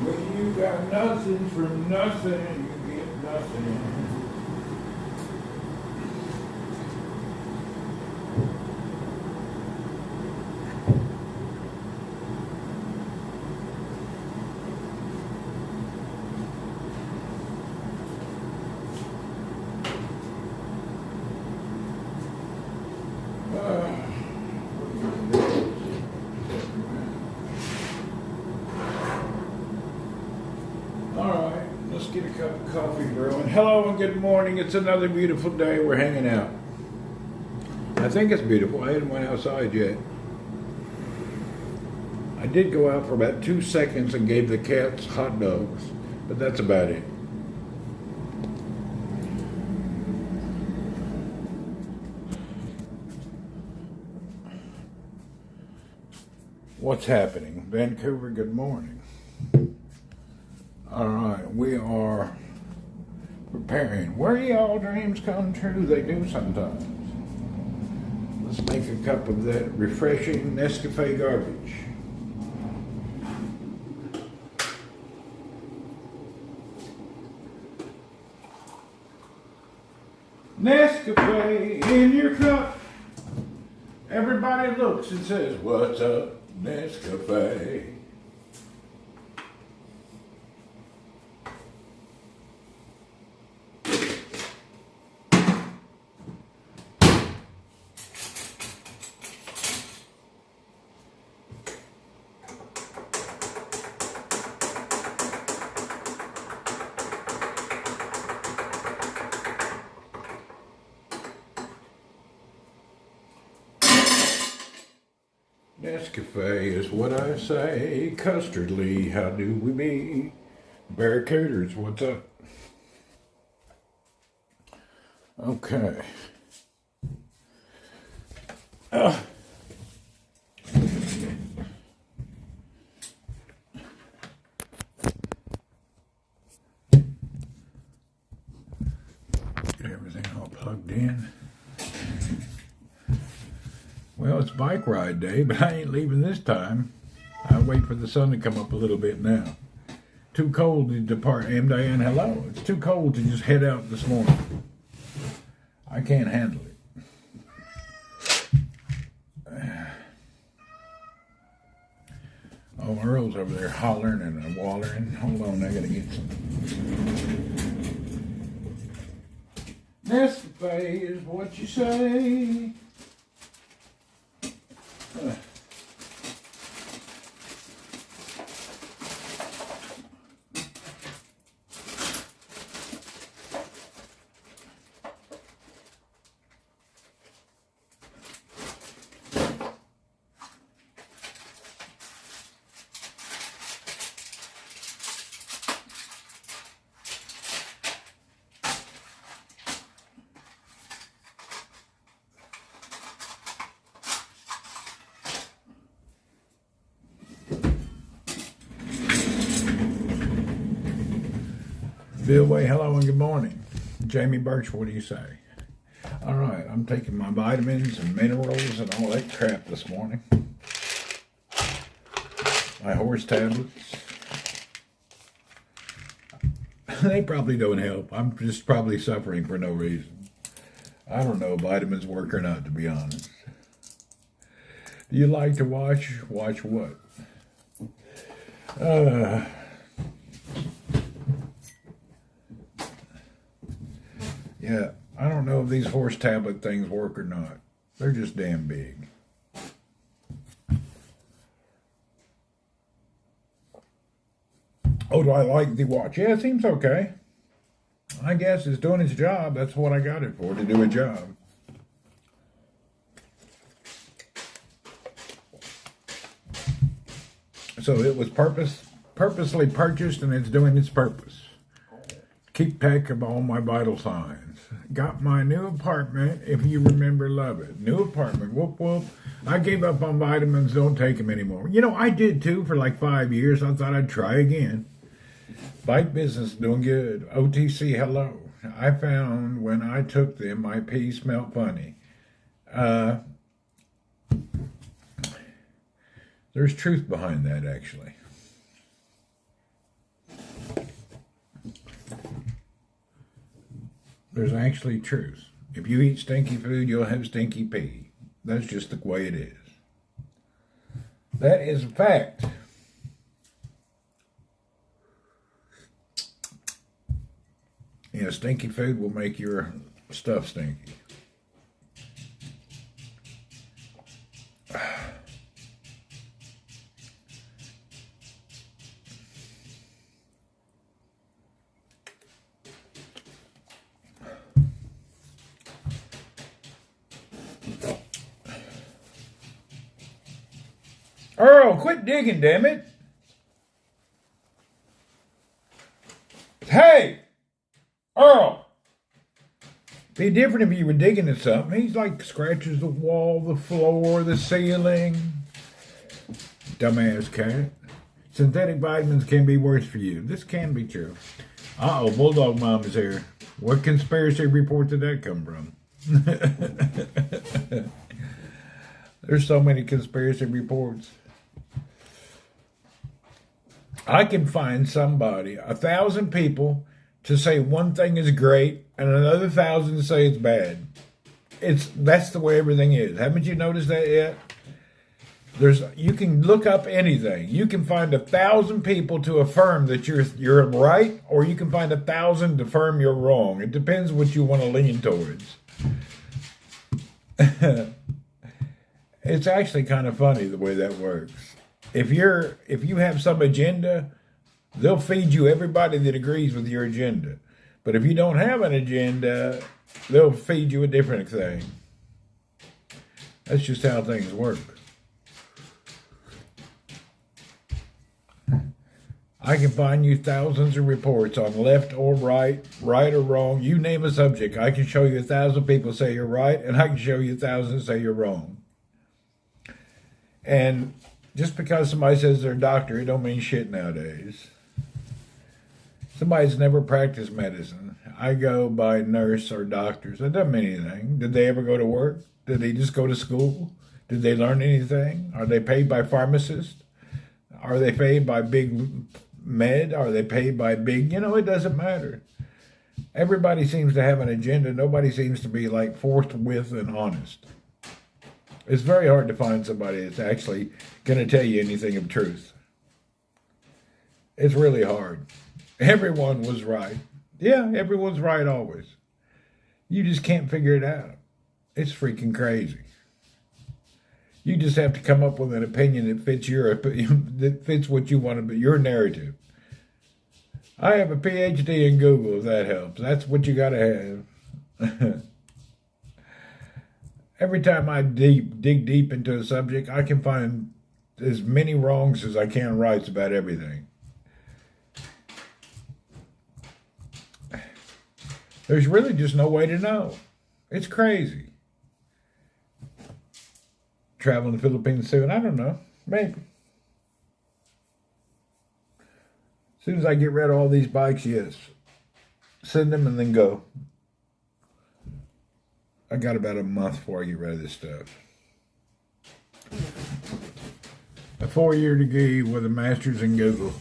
When you got nothing for nothing, you get nothing. Let's get a cup of coffee brewing. Hello and good morning. It's another beautiful day. We're hanging out. I think it's beautiful. I hadn't went outside yet. I did go out for about 2 seconds and gave the cats hot dogs, but that's about it. What's happening? Vancouver, good morning. All right, we are preparing. Where y'all dreams come true, they do sometimes. Let's make a cup of that refreshing Nescafe garbage. Nescafe in your cup. Everybody looks and says, "What's up, Nescafe?" Nescafe is what I say. Custardly, how do we be? Barricaders, what's up? Okay. Get everything all plugged in. Well, it's bike ride day, but I ain't leaving this time. I'll wait for the sun to come up a little bit now. Too cold to depart. Diane, hello. It's too cold to just head out this morning. I can't handle it. Oh, Earl's over there hollering and wallering. Hold on, I gotta get some. Nescafe is what you say. Bill Way, hello and good morning. Jamie Birch, what do you say? All right, I'm taking my vitamins and minerals and all that crap this morning. My horse tablets. They probably don't help. I'm just probably suffering for no reason. I don't know if vitamins work or not, to be honest. Do you like to watch? Watch what? Yeah, I don't know if these horse tablet things work or not. They're just damn big. Oh, do I like the watch? Yeah, it seems okay. I guess it's doing its job. That's what I got it for, to do a job. So it was purposely purchased, and it's doing its purpose. Keep track of all my vital signs. Got my new apartment, if you remember, love it. New apartment, whoop whoop. I gave up on vitamins, don't take them anymore. You know, I did too for like 5 years. I thought I'd try again. Bike business doing good. OTC, hello. I found when I took them, my pee smelled funny. There's truth behind that, actually. There's actually truth. If you eat stinky food, you'll have stinky pee. That's just the way it is. That is a fact. You know, stinky food will make your stuff stinky. Earl, quit digging, damn it. Hey! Earl! Be different if you were digging at something. He's like scratches the wall, the floor, the ceiling. Dumbass cat. Synthetic vitamins can be worse for you. This can be true. Uh-oh, Bulldog Mom is here. What conspiracy report did that come from? There's so many conspiracy reports. I can find somebody, 1,000 people, to say one thing is great and another 1,000 to say it's bad. That's the way everything is. Haven't you noticed that yet? You can look up anything. You can find 1,000 people to affirm that you're right, or you can find 1,000 to affirm you're wrong. It depends what you want to lean towards. It's actually kind of funny the way that works. If you have some agenda, they'll feed you everybody that agrees with your agenda. But if you don't have an agenda, they'll feed you a different thing. That's just how things work. I can find you thousands of reports on left or right or wrong. You name a subject. I can show you 1,000 people say you're right, and I can show you 1,000 say you're wrong. And just because somebody says they're a doctor, it don't mean shit nowadays. Somebody's never practiced medicine. I go by nurse or doctors. That doesn't mean anything. Did they ever go to work? Did they just go to school? Did they learn anything? Are they paid by pharmacists? Are they paid by big med? Are they paid by big... it doesn't matter. Everybody seems to have an agenda. Nobody seems to be like forthwith and honest. It's very hard to find somebody that's actually going to tell you anything of truth. It's really hard. Everyone was right. Yeah, everyone's right always. You just can't figure it out. It's freaking crazy. You just have to come up with an opinion that fits what you want to be, your narrative. I have a PhD in Google, if that helps. That's what you got to have. Every time I dig deep into a subject, I can find as many wrongs as I can rights about everything. There's really just no way to know. It's crazy. Traveling the Philippines soon? I don't know. Maybe. As soon as I get rid of all these bikes, yes. Send them and then go. I got about a month before I get rid of this stuff. A 4-year degree with a master's in Google.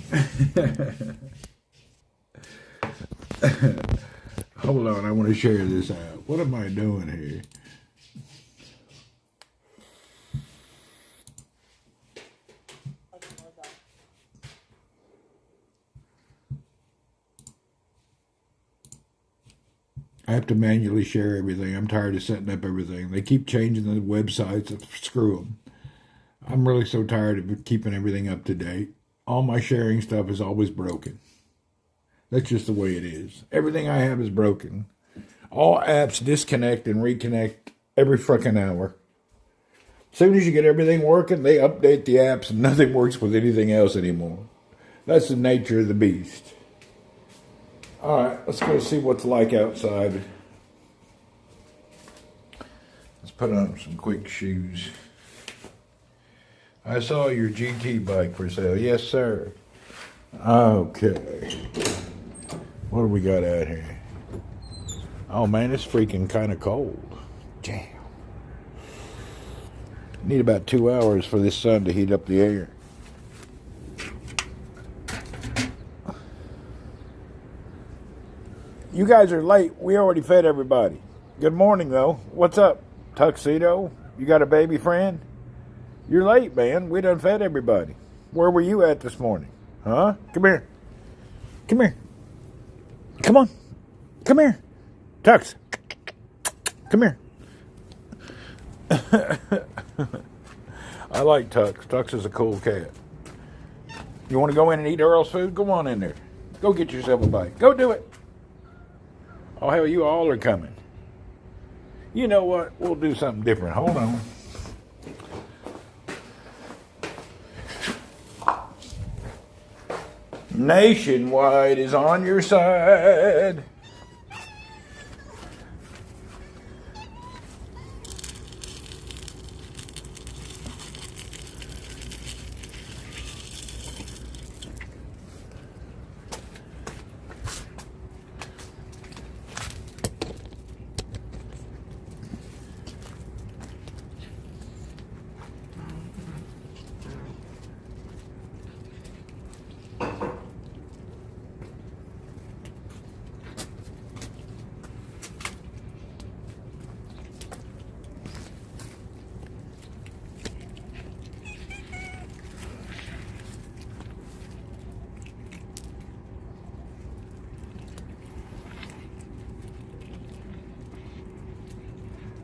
Hold on, I want to share this out. What am I doing here? I have to manually share everything. I'm tired of setting up everything. They keep changing the websites. Screw them. I'm really so tired of keeping everything up to date. All my sharing stuff is always broken. That's just the way it is. Everything I have is broken. All apps disconnect and reconnect every frickin' hour. As soon as you get everything working, they update the apps and nothing works with anything else anymore. That's the nature of the beast. All right, let's go see what's like outside. Let's put on some quick shoes. I saw your GT bike for sale. Yes, sir. Okay. What do we got out here? Oh, man, it's freaking kind of cold. Damn. Need about 2 hours for this sun to heat up the air. You guys are late. We already fed everybody. Good morning, though. What's up, Tuxedo? You got a baby friend? You're late, man. We done fed everybody. Where were you at this morning? Huh? Come here. Come here. Come on. Come here. Tux. Come here. I like Tux. Tux is a cool cat. You want to go in and eat Earl's food? Go on in there. Go get yourself a bite. Go do it. Oh, hell, you all are coming. You know what? We'll do something different. Hold on. Nationwide is on your side.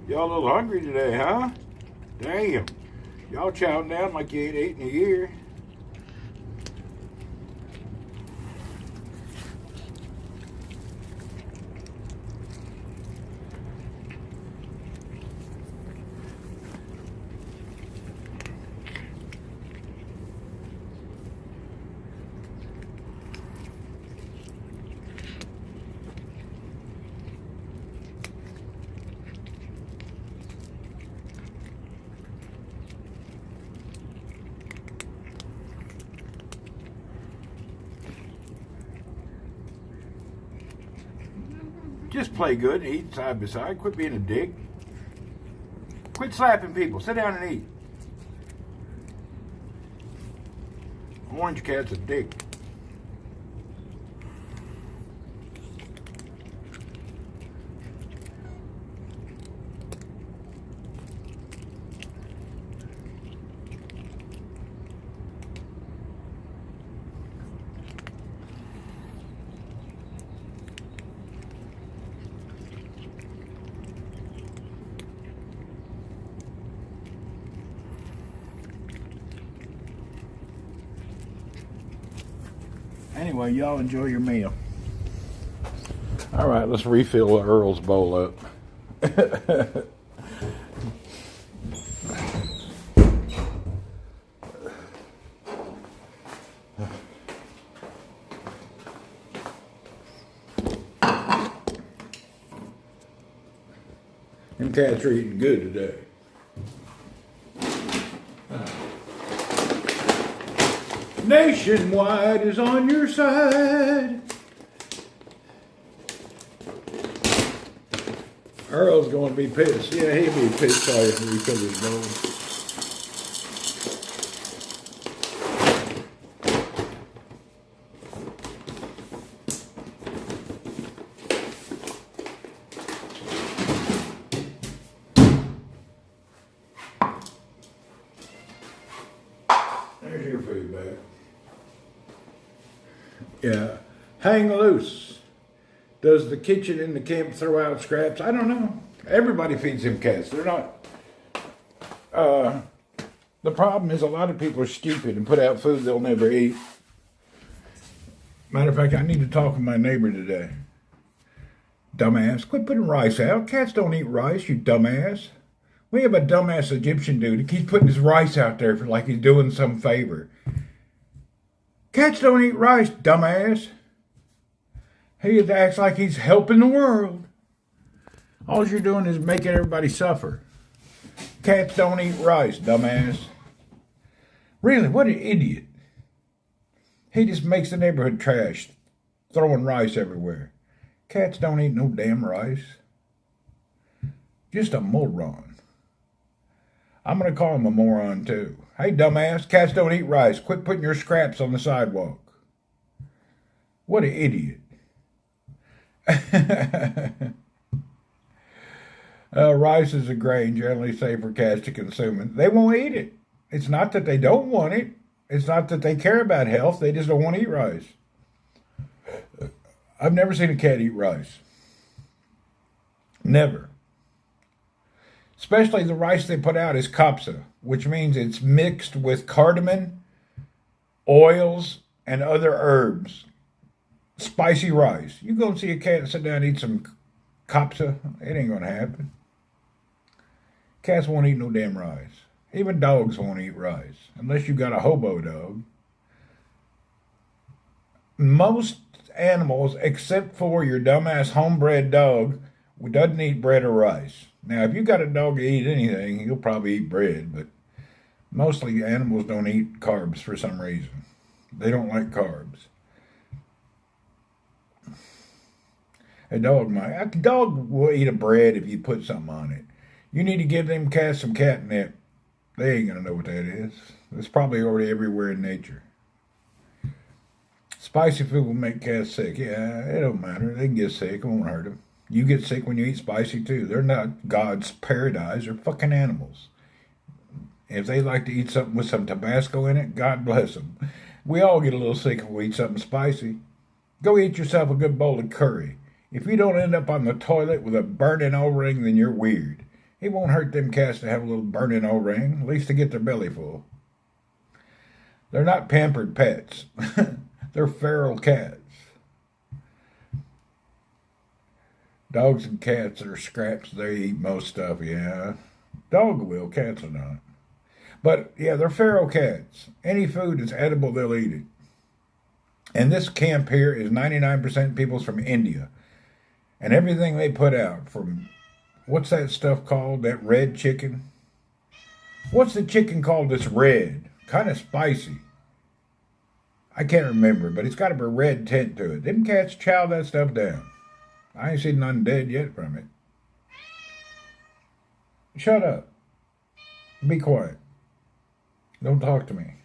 Y'all a little hungry today, huh? Damn. Y'all chowing down like you ain't ate in a year. Just play good and eat side by side. Quit being a dick. Quit slapping people. Sit down and eat. Orange cat's a dick. Anyway, y'all enjoy your meal. All right, let's refill Earl's bowl up. Them cats are eating good today. Nationwide is on your side. Earl's going to be pissed. Yeah, he'll be pissed sorry if we fill his bowl. There's your food back. Yeah. Hang loose. Does the kitchen in the camp throw out scraps? I don't know. Everybody feeds them cats. They're not. The problem is a lot of people are stupid and put out food they'll never eat. Matter of fact, I need to talk to my neighbor today. Dumbass. Quit putting rice out. Cats don't eat rice, you dumbass. We have a dumbass Egyptian dude who keeps putting his rice out there for like he's doing some favor. Cats don't eat rice, dumbass. He acts like he's helping the world. All you're doing is making everybody suffer. Cats don't eat rice, dumbass. Really, what an idiot. He just makes the neighborhood trash, throwing rice everywhere. Cats don't eat no damn rice. Just a moron. I'm going to call him a moron, too. Hey, dumbass, cats don't eat rice. Quit putting your scraps on the sidewalk. What an idiot. Rice is a grain generally safe for cats to consume. They won't eat it. It's not that they don't want it. It's not that they care about health. They just don't want to eat rice. I've never seen a cat eat rice. Never. Especially the rice they put out is kapsa, which means it's mixed with cardamom, oils, and other herbs. Spicy rice. You go and see a cat sit down and eat some kapsa, it ain't gonna happen. Cats won't eat no damn rice. Even dogs won't eat rice, unless you got a hobo dog. Most animals, except for your dumbass homebred dog, doesn't eat bread or rice. Now, if you got a dog that eat anything, he'll probably eat bread, but mostly animals don't eat carbs for some reason. They don't like carbs. A dog will eat a bread if you put something on it. You need to give them cats some catnip. They ain't gonna know what that is. It's probably already everywhere in nature. Spicy food will make cats sick. Yeah, it don't matter. They can get sick. It won't hurt them. You get sick when you eat spicy too. They're not God's paradise. They're fucking animals. If they like to eat something with some Tabasco in it, God bless them. We all get a little sick if we eat something spicy. Go eat yourself a good bowl of curry. If you don't end up on the toilet with a burning O-ring, then you're weird. It won't hurt them cats to have a little burning O-ring, at least to get their belly full. They're not pampered pets. They're feral cats. Dogs and cats are scraps. They eat most stuff, yeah. Dog will, cats will not. But, yeah, they're feral cats. Any food is edible, they'll eat it. And this camp here is 99% people's from India. And everything they put out from, what's that stuff called? That red chicken? What's the chicken called that's red? Kind of spicy. I can't remember, but it's got a red tint to it. Them cats chow that stuff down. I ain't seen none dead yet from it. Shut up. Be quiet. Don't talk to me.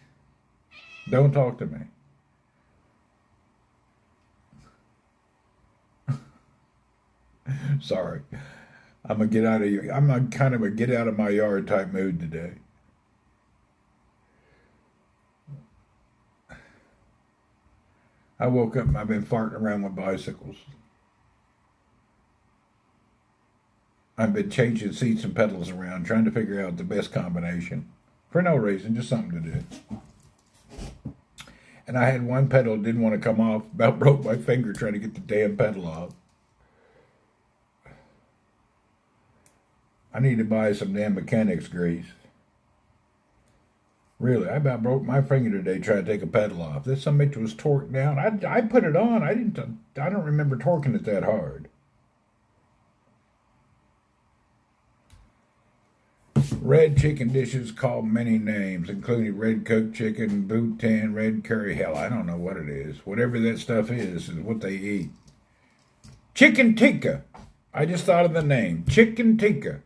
Don't talk to me. Sorry. I'm kind of a get out of my yard type mood today. I woke up and I've been farting around with bicycles. I've been changing seats and pedals around, trying to figure out the best combination. For no reason, just something to do. And I had one pedal that didn't want to come off. About broke my finger trying to get the damn pedal off. I need to buy some damn mechanics grease. Really, I about broke my finger today trying to take a pedal off. This some bitch was torqued down. I put it on. I don't remember torquing it that hard. Red chicken dishes called many names, including red cooked chicken, boudin, red curry. Hell, I don't know what it is. Whatever that stuff is what they eat. Chicken tikka. I just thought of the name. Chicken tikka.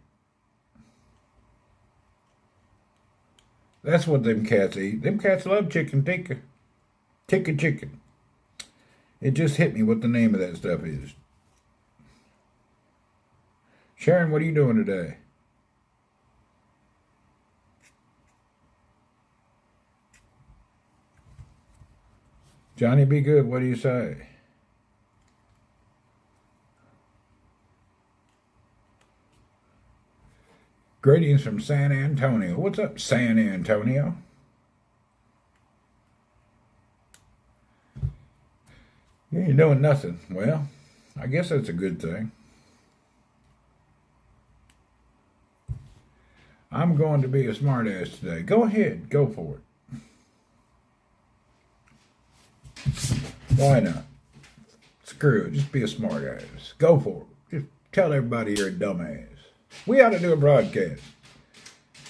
That's what them cats eat. Them cats love chicken tikka. Tikka chicken. It just hit me what the name of that stuff is. Sharon, what are you doing today? Johnny, be good. What do you say? Greetings from San Antonio. What's up, San Antonio? You ain't doing nothing. Well, I guess that's a good thing. I'm going to be a smartass today. Go ahead. Go for it. Why not? Screw it. Just be a smartass. Go for it. Just tell everybody you're a dumbass. We ought to do a broadcast.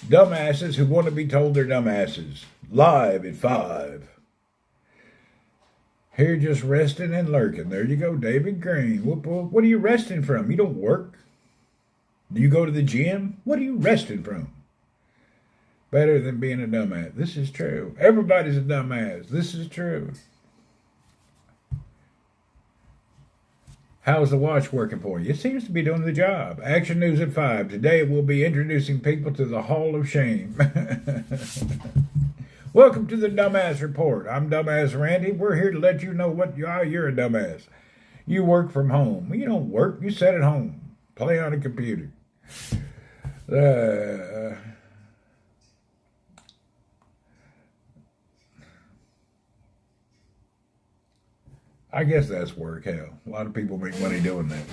Dumbasses who want to be told they're dumbasses. Live at 5. Here just resting and lurking. There you go, David Green. What are you resting from? You don't work? Do you go to the gym? What are you resting from? Better than being a dumbass. This is true. Everybody's a dumbass. This is true. How's the watch working for you? It seems to be doing the job. Action News at 5. Today we'll be introducing people to the Hall of Shame. Welcome to the Dumbass Report. I'm Dumbass Randy. We're here to let you know what you are. You're a dumbass. You work from home. You don't work. You sit at home. Play on a computer. I guess that's work, hell. A lot of people make money doing that.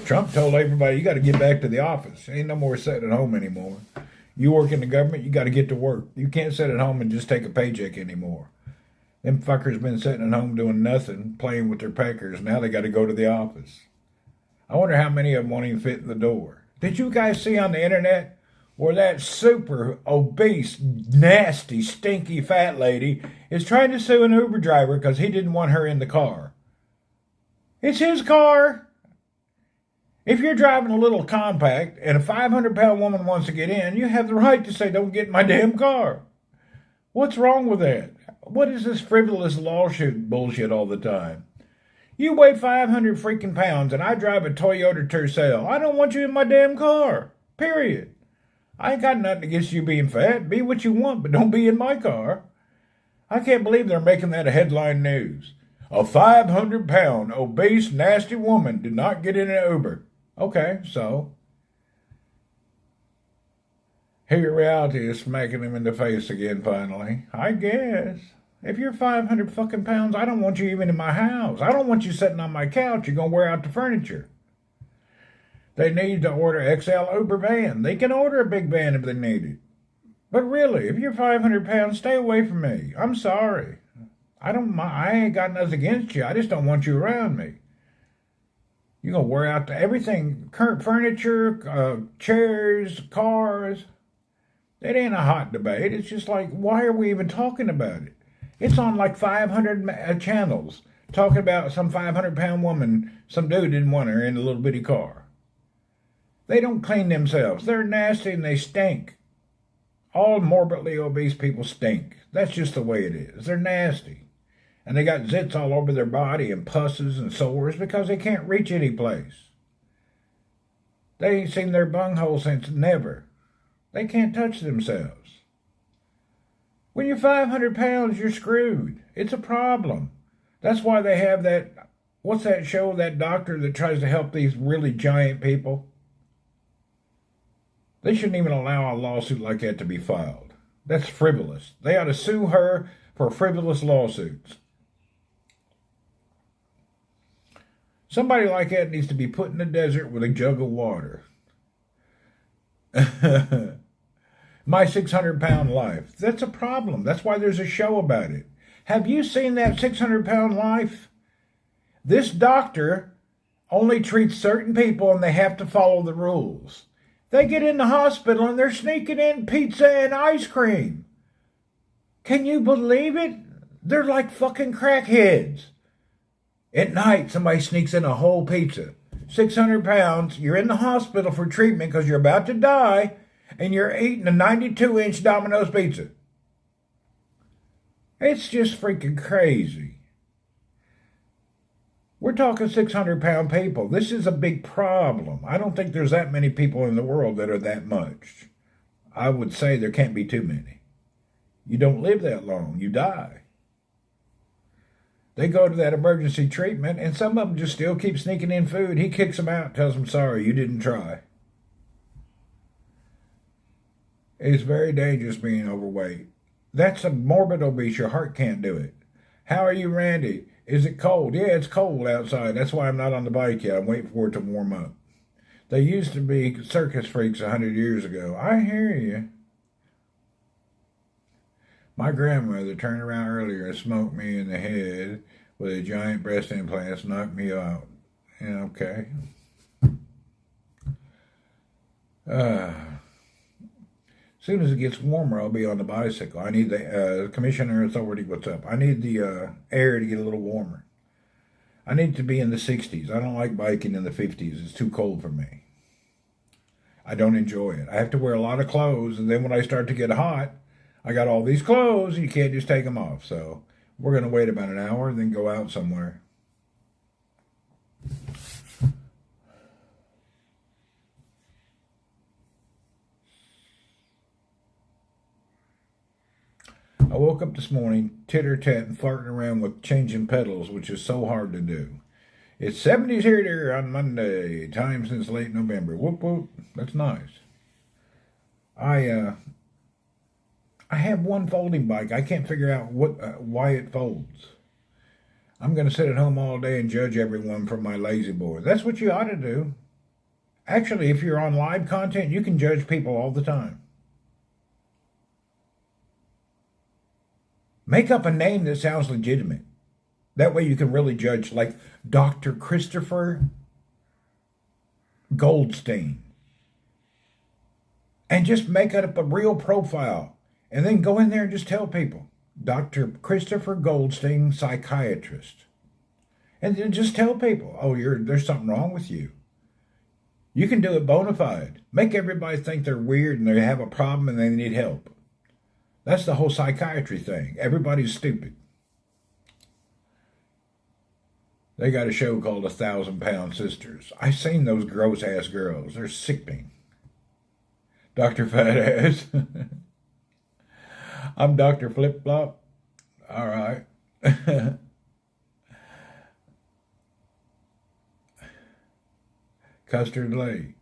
Trump told everybody, you got to get back to the office. Ain't no more sitting at home anymore. You work in the government, you got to get to work. You can't sit at home and just take a paycheck anymore. Them fuckers been sitting at home doing nothing, playing with their peckers. Now they got to go to the office. I wonder how many of them won't even fit in the door. Did you guys see on the internet where that super obese, nasty, stinky fat lady is trying to sue an Uber driver because he didn't want her in the car? It's his car. If you're driving a little compact and a 500-pound woman wants to get in, you have the right to say, don't get in my damn car. What's wrong with that? What is this frivolous lawsuit bullshit all the time? You weigh 500 freaking pounds and I drive a Toyota Tercel. I don't want you in my damn car. Period. I ain't got nothing against you being fat. Be what you want, but don't be in my car. I can't believe they're making that a headline news. A 500-pound, obese, nasty woman did not get in an Uber. Okay, so here reality is smacking him in the face again finally. I guess. If you're 500 fucking pounds, I don't want you even in my house. I don't want you sitting on my couch. You're going to wear out the furniture. They need to order XL Uber van. They can order a big van if they need it. But really, if you're 500 pounds, stay away from me. I'm sorry. I ain't got nothing against you. I just don't want you around me. You're going to wear out everything, current furniture, chairs, cars. It ain't a hot debate. It's just like, why are we even talking about it? It's on like 500 channels talking about some 500-pound woman, some dude didn't want her in a little bitty car. They don't clean themselves. They're nasty and they stink. All morbidly obese people stink. That's just the way it is. They're nasty. And they got zits all over their body and pusses and sores because they can't reach any place. They ain't seen their bunghole since never. They can't touch themselves. When you're 500 pounds, you're screwed. It's a problem. That's why they have that, what's that show, that doctor that tries to help these really giant people? They shouldn't even allow a lawsuit like that to be filed. That's frivolous. They ought to sue her for frivolous lawsuits. Somebody like that needs to be put in the desert with a jug of water. My 600-pound life. That's a problem. That's why there's a show about it. Have you seen that 600-pound life? This doctor only treats certain people and they have to follow the rules. They get in the hospital and they're sneaking in pizza and ice cream. Can you believe it? They're like fucking crackheads. At night, somebody sneaks in a whole pizza. 600 pounds, you're in the hospital for treatment because you're about to die, and you're eating a 92-inch Domino's pizza. It's just freaking crazy. We're talking 600-pound people. This is a big problem. I don't think there's that many people in the world that are that much. I would say there can't be too many. You don't live that long. You die. They go to that emergency treatment, and some of them just still keep sneaking in food. He kicks them out, tells them, sorry, you didn't try. It's very dangerous being overweight. That's a morbid obese. Your heart can't do it. How are you, Randy? Is it cold? Yeah, it's cold outside. That's why I'm not on the bike yet. I'm waiting for it to warm up. They used to be circus freaks 100 years ago. I hear you. My grandmother turned around earlier and smoked me in the head with a giant breast implant, knocked me out. Yeah, okay. As soon as it gets warmer, I'll be on the bicycle. I need the Commissioner Authority, what's up? I need the air to get a little warmer. I need to be in the 60s. I don't like biking in the 50s. It's too cold for me. I don't enjoy it. I have to wear a lot of clothes, and then when I start to get hot, I got all these clothes, and you can't just take them off. So we're going to wait about an hour and then go out somewhere. I woke up this morning titter-tatting, flirting around with changing pedals, which is so hard to do. It's 70s here there on Monday, time since late November. Whoop, whoop. That's nice. I have one folding bike. I can't figure out why it folds. I'm going to sit at home all day and judge everyone from my lazy boy. That's what you ought to do. Actually, if you're on live content, you can judge people all the time. Make up a name that sounds legitimate. That way you can really judge, like Dr. Christopher Goldstein. And just make up a real profile. And then go in there and just tell people, Dr. Christopher Goldstein, psychiatrist. And then just tell people, oh, there's something wrong with you. You can do it bona fide. Make everybody think they're weird and they have a problem and they need help. That's the whole psychiatry thing. Everybody's stupid. They got a show called 1,000-Pound Sisters. I've seen those gross-ass girls. They're sickening. Dr. Fat Ass. I'm Dr. Flip Flop. All right. Custard Lay.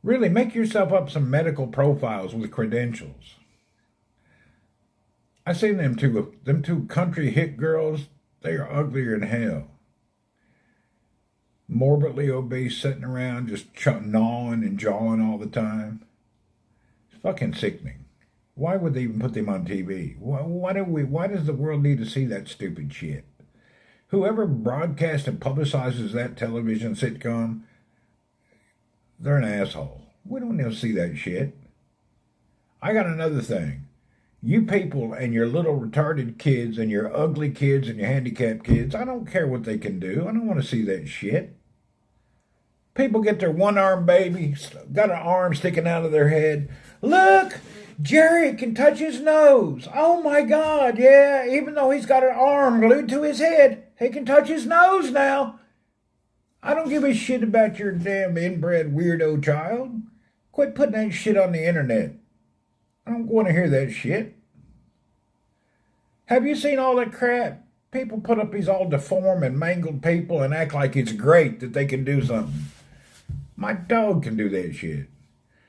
Really, make yourself up some medical profiles with credentials. I seen them two country hit girls. They are uglier than hell. Morbidly obese, sitting around just gnawing and jawing all the time. It's fucking sickening. Why would they even put them on TV? Why does the world need to see that stupid shit? Whoever broadcasts and publicizes that television sitcom, they're an asshole. We don't need to see that shit. I got another thing. You people and your little retarded kids and your ugly kids and your handicapped kids, I don't care what they can do. I don't want to see that shit. People get their one-armed baby, got an arm sticking out of their head. Look, Jerry can touch his nose. Oh my God, yeah, even though he's got an arm glued to his head, he can touch his nose now. I don't give a shit about your damn inbred weirdo child. Quit putting that shit on the internet. I don't want to hear that shit. Have you seen all that crap? People put up these all deformed and mangled people and act like it's great that they can do something. My dog can do that shit.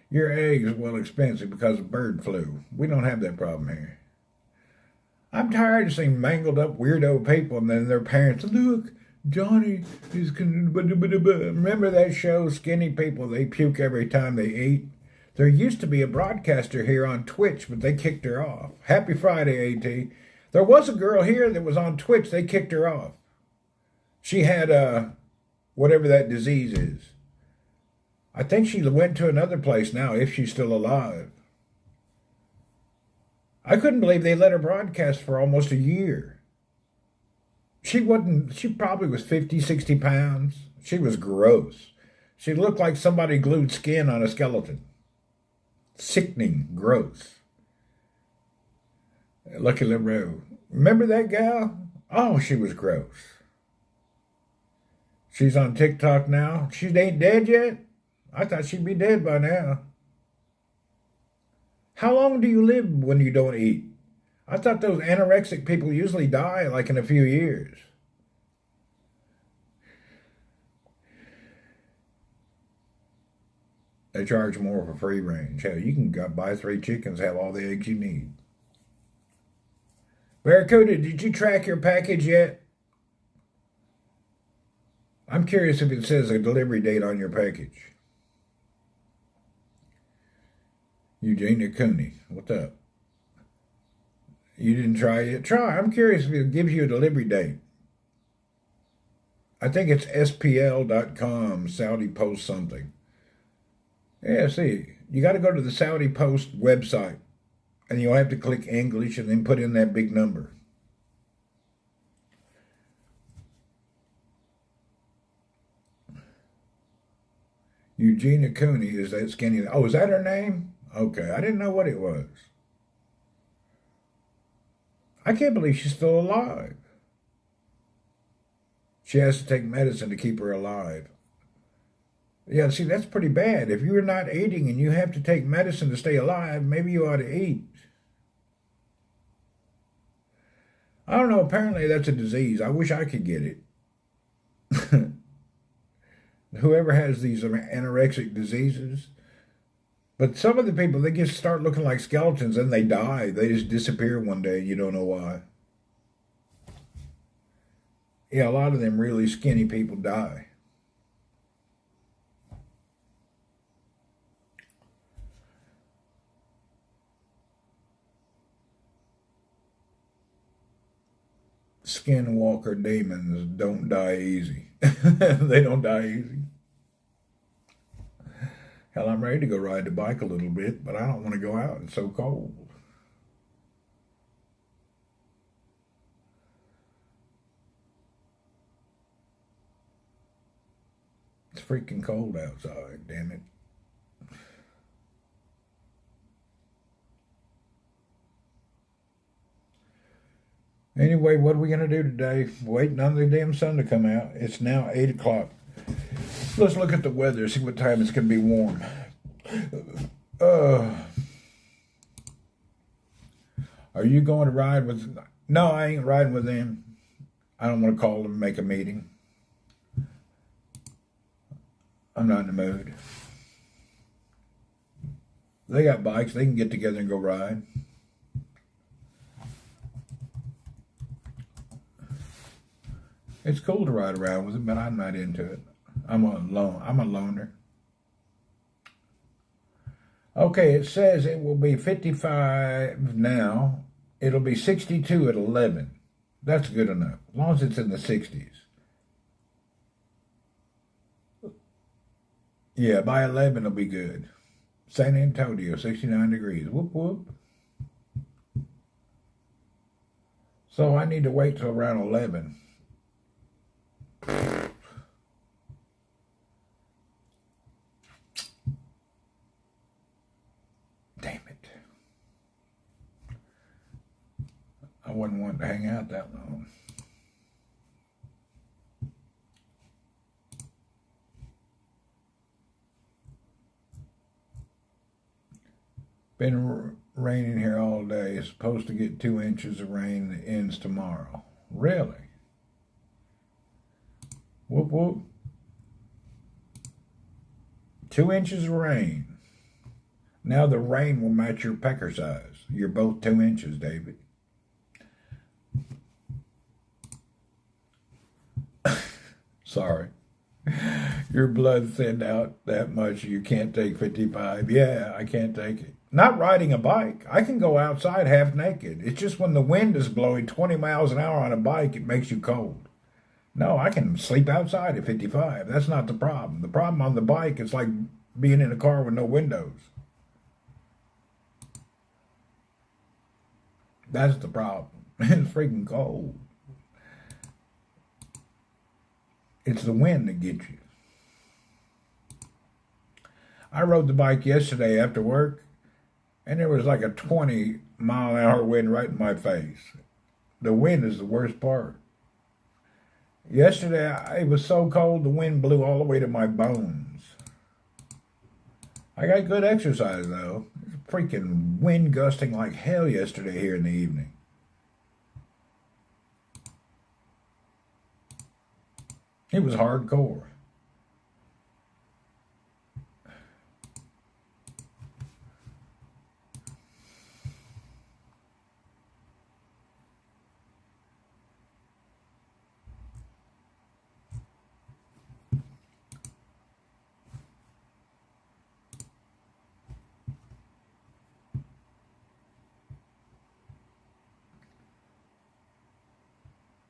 Your eggs are well expensive because of bird flu. We don't have that problem here. I'm tired of seeing mangled up weirdo people and then their parents, look, Johnny is... Remember that show, Skinny People, they puke every time they eat? There used to be a broadcaster here on Twitch, but they kicked her off. Happy Friday, AT. There was a girl here that was on Twitch. They kicked her off. She had whatever that disease is. I think she went to another place now, if she's still alive. I couldn't believe they let her broadcast for almost a year. She probably was 50, 60 pounds. She was gross. She looked like somebody glued skin on a skeleton. Sickening, gross. Lucky LeRoux. Remember that gal? Oh, she was gross. She's on TikTok now. She ain't dead yet? I thought she'd be dead by now. How long do you live when you don't eat? I thought those anorexic people usually die like in a few years. They charge more for free range. Hell, you can go buy 3 chickens, have all the eggs you need. Barracuda, did you track your package yet? I'm curious if it says a delivery date on your package. Eugenia Cooney, what's up? You didn't try it? Try. I'm curious if it gives you a delivery date. I think it's SPL.com, Saudi Post something. Yeah, see, you got to go to the Saudi Post website, and you'll have to click English and then put in that big number. Eugenia Cooney, is that skinny? Oh, is that her name? Okay, I didn't know what it was. I can't believe she's still alive. She has to take medicine to keep her alive. Yeah, see, that's pretty bad. If you're not eating and you have to take medicine to stay alive, maybe you ought to eat. I don't know. Apparently that's a disease. I wish I could get it. Whoever has these anorexic diseases. But some of the people, they just start looking like skeletons and they die. They just disappear one day and you don't know why. Yeah, a lot of them really skinny people die. Skinwalker demons don't die easy. They don't die easy. Hell, I'm ready to go ride the bike a little bit, but I don't want to go out. It's so cold. It's freaking cold outside, damn it. Anyway, what are we going to do today? Waiting on the damn sun to come out. It's now 8 o'clock. Let's look at the weather, see what time it's going to be warm. Are you going to ride with... No, I ain't riding with them. I don't want to call them and make a meeting. I'm not in the mood. They got bikes. They can get together and go ride. It's cool to ride around with them, but I'm not into it. I'm a loner. Okay, it says it will be 55 now. It'll be 62 at 11. That's good enough, as long as it's in the 60s. Yeah, by 11 it'll be good. San Antonio, 69 degrees. Whoop, whoop. So I need to wait till around 11. Damn it. I wouldn't want to hang out that long. Been raining here all day. It's supposed to get 2 inches of rain that ends tomorrow. Really? Whoop, whoop. 2 inches of rain. Now the rain will match your pecker size. You're both 2 inches, David. Sorry. Your blood thinned out that much you can't take 55. Yeah, I can't take it. Not riding a bike. I can go outside half naked. It's just when the wind is blowing 20 miles an hour on a bike, it makes you cold. No, I can sleep outside at 55. That's not the problem. The problem on the bike is like being in a car with no windows. That's the problem. It's freaking cold. It's the wind that gets you. I rode the bike yesterday after work, and there was like a 20-mile-an-hour wind right in my face. The wind is the worst part. Yesterday, it was so cold, the wind blew all the way to my bones. I got good exercise, though. It was freaking wind gusting like hell yesterday here in the evening. It was hardcore.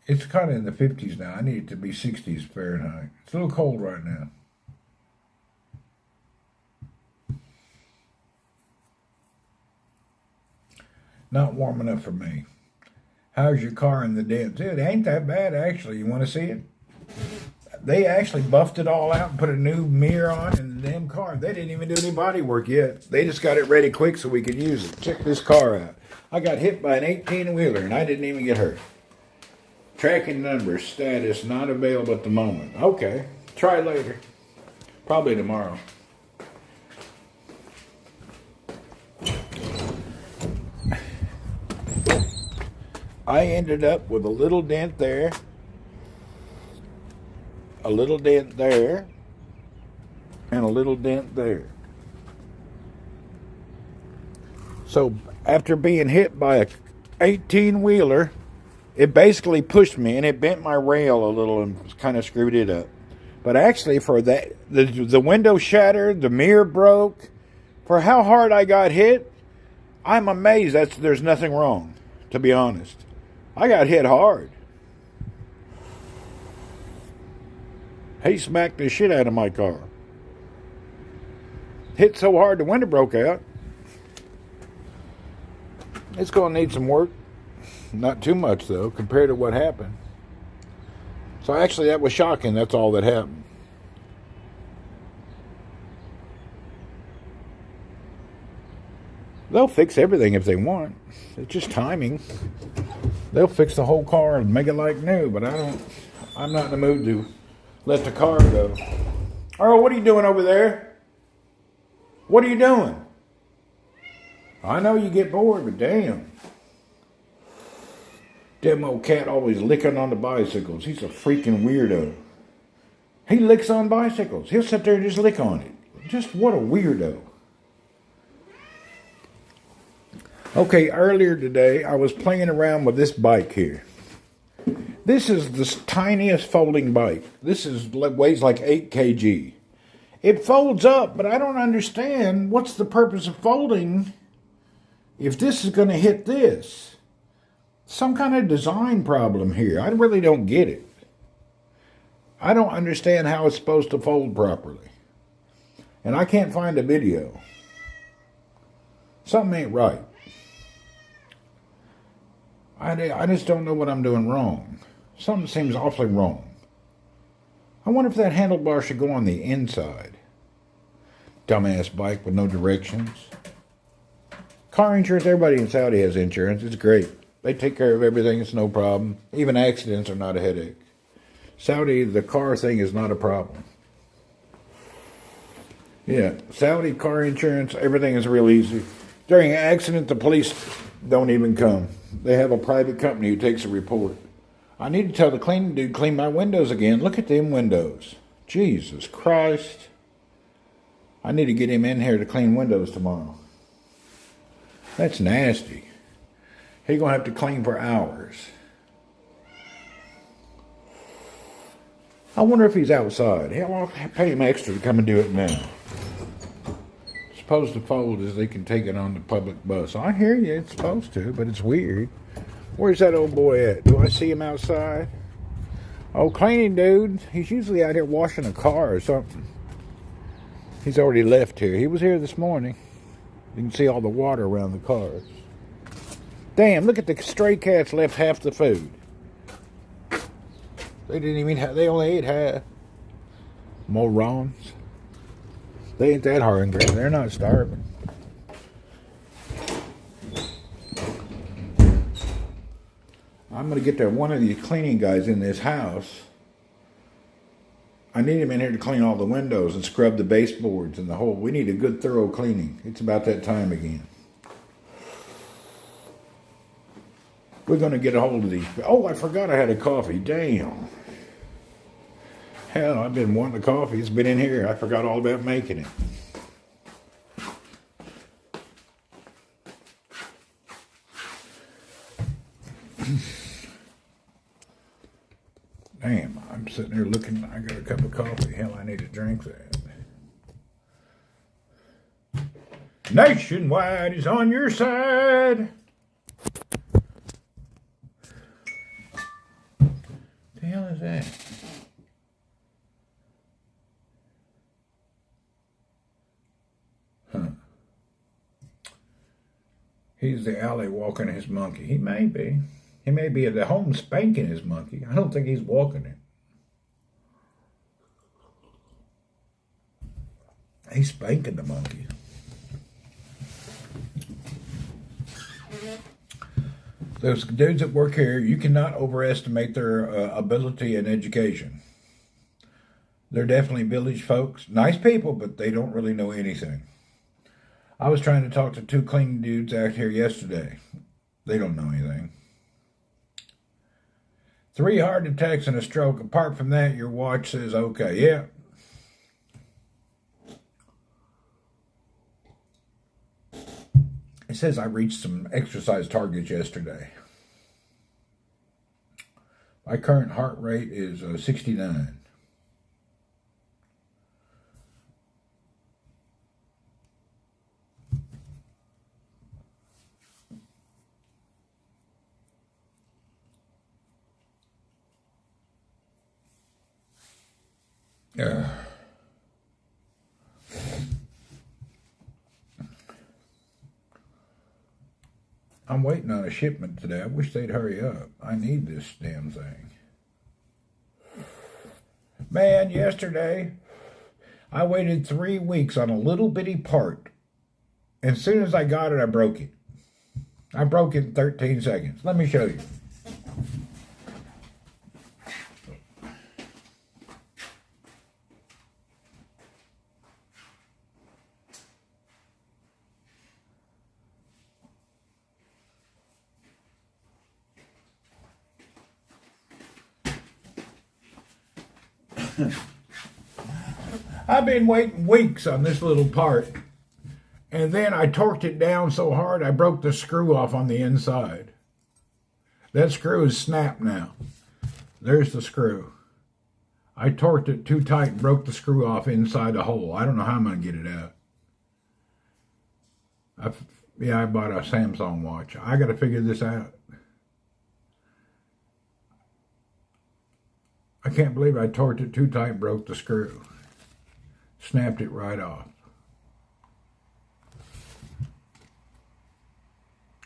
It's kind of in the 50s now. I need it to be 60s Fahrenheit. It's a little cold right now. Not warm enough for me. How's your car in the dents? It ain't that bad, actually. You want to see it? They actually buffed it all out and put a new mirror on in the damn car. They didn't even do any body work yet. They just got it ready quick so we could use it. Check this car out. I got hit by an 18-wheeler and I didn't even get hurt. Tracking number status not available at the moment. Okay, try later. Probably tomorrow. I ended up with a little dent there, a little dent there, and a little dent there. So after being hit by a 18-wheeler, it basically pushed me and it bent my rail a little and kind of screwed it up. But actually, for that, the window shattered, the mirror broke. For how hard I got hit, I'm amazed there's nothing wrong, to be honest. I got hit hard. He smacked the shit out of my car. Hit so hard the window broke out. It's going to need some work. Not too much, though, compared to what happened. So actually, that was shocking. That's all that happened. They'll fix everything if they want. It's just timing. They'll fix the whole car and make it like new, but I'm not in the mood to let the car go. Earl, what are you doing over there? What are you doing? I know you get bored, but damn. Damn old cat always licking on the bicycles. He's a freaking weirdo. He licks on bicycles. He'll sit there and just lick on it. Just what a weirdo. Okay, earlier today, I was playing around with this bike here. This is the tiniest folding bike. This weighs like 8 kg. It folds up, but I don't understand what's the purpose of folding if this is going to hit this. Some kind of design problem here. I really don't get it. I don't understand how it's supposed to fold properly. And I can't find a video. Something ain't right. I just don't know what I'm doing wrong. Something seems awfully wrong. I wonder if that handlebar should go on the inside. Dumbass bike with no directions. Car insurance, everybody in Saudi has insurance. It's great. They take care of everything. It's no problem. Even accidents are not a headache. Saudi, the car thing is not a problem. Yeah, Saudi car insurance, everything is real easy. During an accident, the police don't even come. They have a private company who takes a report. I need to tell the cleaning dude clean my windows again. Look at them windows. Jesus Christ. I need to get him in here to clean windows tomorrow. That's nasty. He's going to have to clean for hours. I wonder if he's outside. I'll pay him extra to come and do it now. Supposed to fold is they can take it on the public bus. I hear you, it's supposed to, but it's weird. Where's that old boy at? Do I see him outside? Oh, cleaning dude. He's usually out here washing a car or something. He's already left here. He was here this morning. You can see all the water around the cars. Damn, look at the stray cats left half the food. They didn't even have, they only ate half. Morons. They ain't that hungry. They're not starving. I'm going to get one of these cleaning guys in this house. I need him in here to clean all the windows and scrub the baseboards and the whole. We need a good thorough cleaning. It's about that time again. We're going to get a hold of these. Oh, I forgot I had a coffee. Damn. Hell, I've been wanting a coffee. It's been in here. I forgot all about making it. Damn, I'm sitting there looking. I got a cup of coffee. Hell, I need to drink that. Nationwide is on your side. The hell is that? Huh. He's the alley walking his monkey. He may be. He may be at the home spanking his monkey. I don't think he's walking it. He's spanking the monkey. Those dudes that work here, you cannot overestimate their ability and education. They're definitely village folks. Nice people, but they don't really know anything. I was trying to talk to two cleaning dudes out here yesterday. They don't know anything. 3 heart attacks and a stroke. Apart from that, your watch says okay. Yeah. It says I reached some exercise targets yesterday. My current heart rate is 69. I'm waiting on a shipment today. I wish they'd hurry up. I need this damn thing. Man, yesterday, I waited 3 weeks on a little bitty part. As soon as I got it, I broke it. I broke it in 13 seconds. Let me show you. I've been waiting weeks on this little part, and then I torqued it down so hard I broke the screw off on the inside. That screw is snapped now. There's the screw. I torqued it too tight and broke the screw off inside the hole. I don't know how I'm going to get it out. I bought a Samsung watch. I got to figure this out. I can't believe I torqued it too tight and broke the screw. Snapped it right off.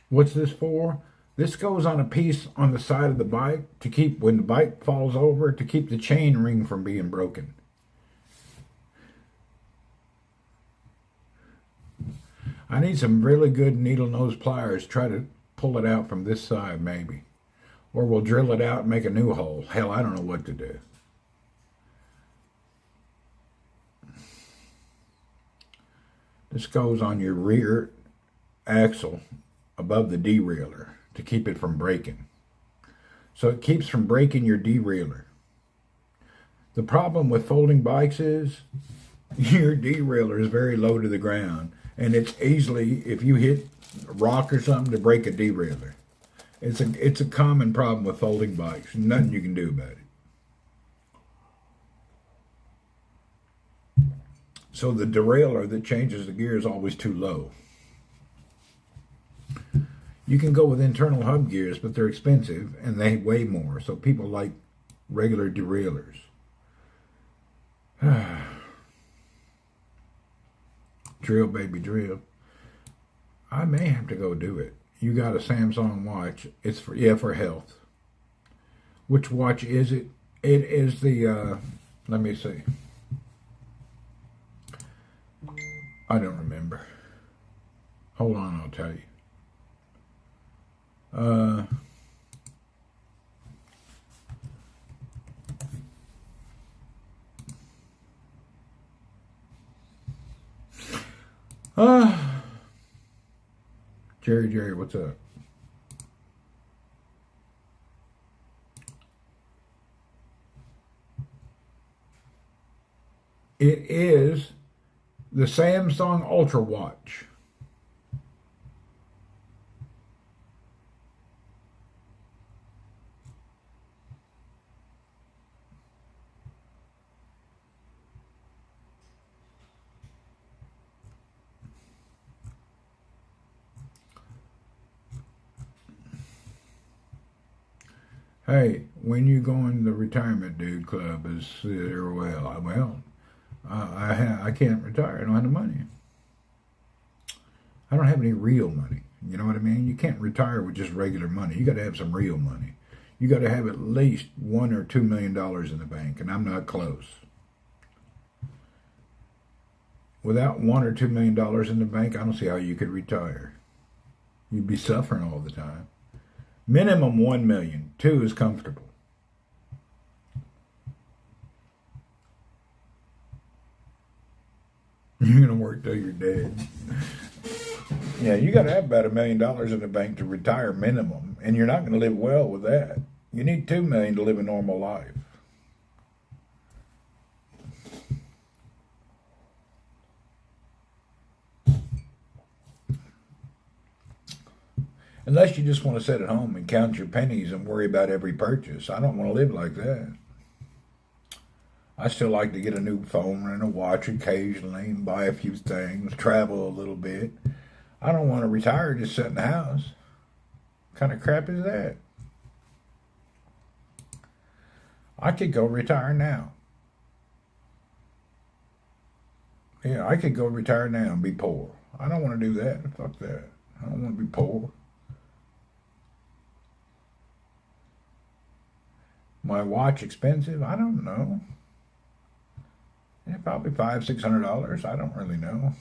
What's this for? This goes on a piece on the side of the bike to keep, when the bike falls over, to keep the chain ring from being broken. I need some really good needle nose pliers. Try to pull it out from this side maybe. Or we'll drill it out and make a new hole. Hell, I don't know what to do. This goes on your rear axle above the derailleur to keep it from breaking. So it keeps from breaking your derailleur. The problem with folding bikes is your derailleur is very low to the ground, and it's easily, if you hit a rock or something, to break a derailleur. It's a common problem with folding bikes. Nothing you can do about it. So the derailleur that changes the gear is always too low. You can go with internal hub gears, but they're expensive and they weigh more. So people like regular derailleurs. Drill, baby, drill. I may have to go do it. You got a Samsung watch. It's for health. Which watch is it? It is the, let me see. I don't remember. Hold on, I'll tell you. Jerry, what's up? It is the Samsung Ultra Watch. Hey, when you go in the retirement dude club, is I can't retire. I don't have the money. I don't have any real money. You know what I mean? You can't retire with just regular money. You got to have some real money. You got to have at least $1 or $2 million in the bank, and I'm not close. Without $1 or $2 million in the bank, I don't see how you could retire. You'd be suffering all the time. Minimum 1 million. 2 is comfortable. You're gonna work till you're dead. Yeah, you got to have about $1 million in the bank to retire minimum, and you're not going to live well with that. You need 2 million to live a normal life. Unless you just want to sit at home and count your pennies and worry about every purchase. I don't want to live like that. I still like to get a new phone and a watch occasionally and buy a few things, travel a little bit. I don't want to retire, just sit in the house. What kind of crap is that? I could go retire now. Yeah, I could go retire now and be poor. I don't want to do that. Fuck that. I don't want to be poor. My watch expensive? I don't know. Yeah, probably $500-600. I don't really know.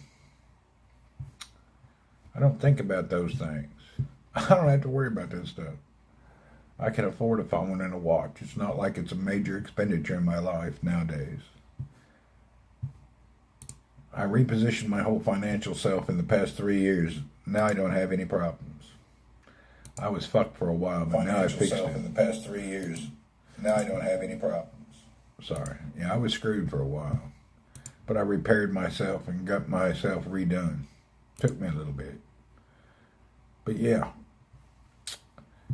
I don't think about those things. I don't have to worry about that stuff. I can afford a phone and a watch. It's not like it's a major expenditure in my life nowadays. I repositioned my whole financial self in the past 3 years. Now I don't have any problems. I was fucked for a while, but now I fixed it. In the past 3 years. Now I don't have any problems. Sorry. Yeah, I was screwed for a while. But I repaired myself and got myself redone. Took me a little bit. But yeah.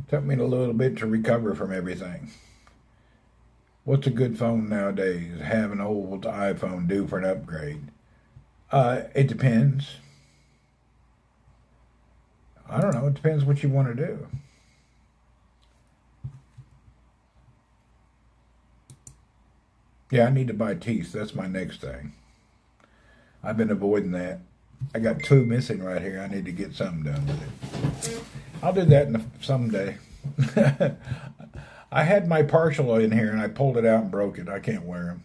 Took me a little bit to recover from everything. What's a good phone nowadays? Have an old iPhone due for an upgrade? It depends. I don't know. It depends what you want to do. Yeah, I need to buy teeth. That's my next thing. I've been avoiding that. I got 2 missing right here. I need to get something done with it. I'll do that someday. I had my partial in here and I pulled it out and broke it. I can't wear them.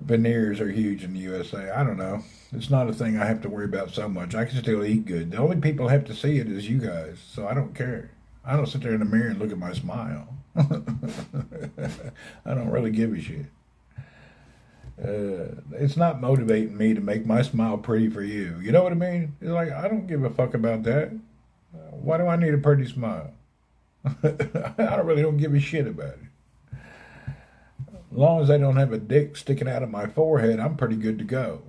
Veneers are huge in the USA. I don't know. It's not a thing I have to worry about so much. I can still eat good. The only people who have to see it is you guys, so I don't care. I don't sit there in the mirror and look at my smile. I don't really give a shit. It's not motivating me to make my smile pretty for you. You know what I mean? It's like, I don't give a fuck about that. Why do I need a pretty smile? I really don't give a shit about it. As long as I don't have a dick sticking out of my forehead, I'm pretty good to go.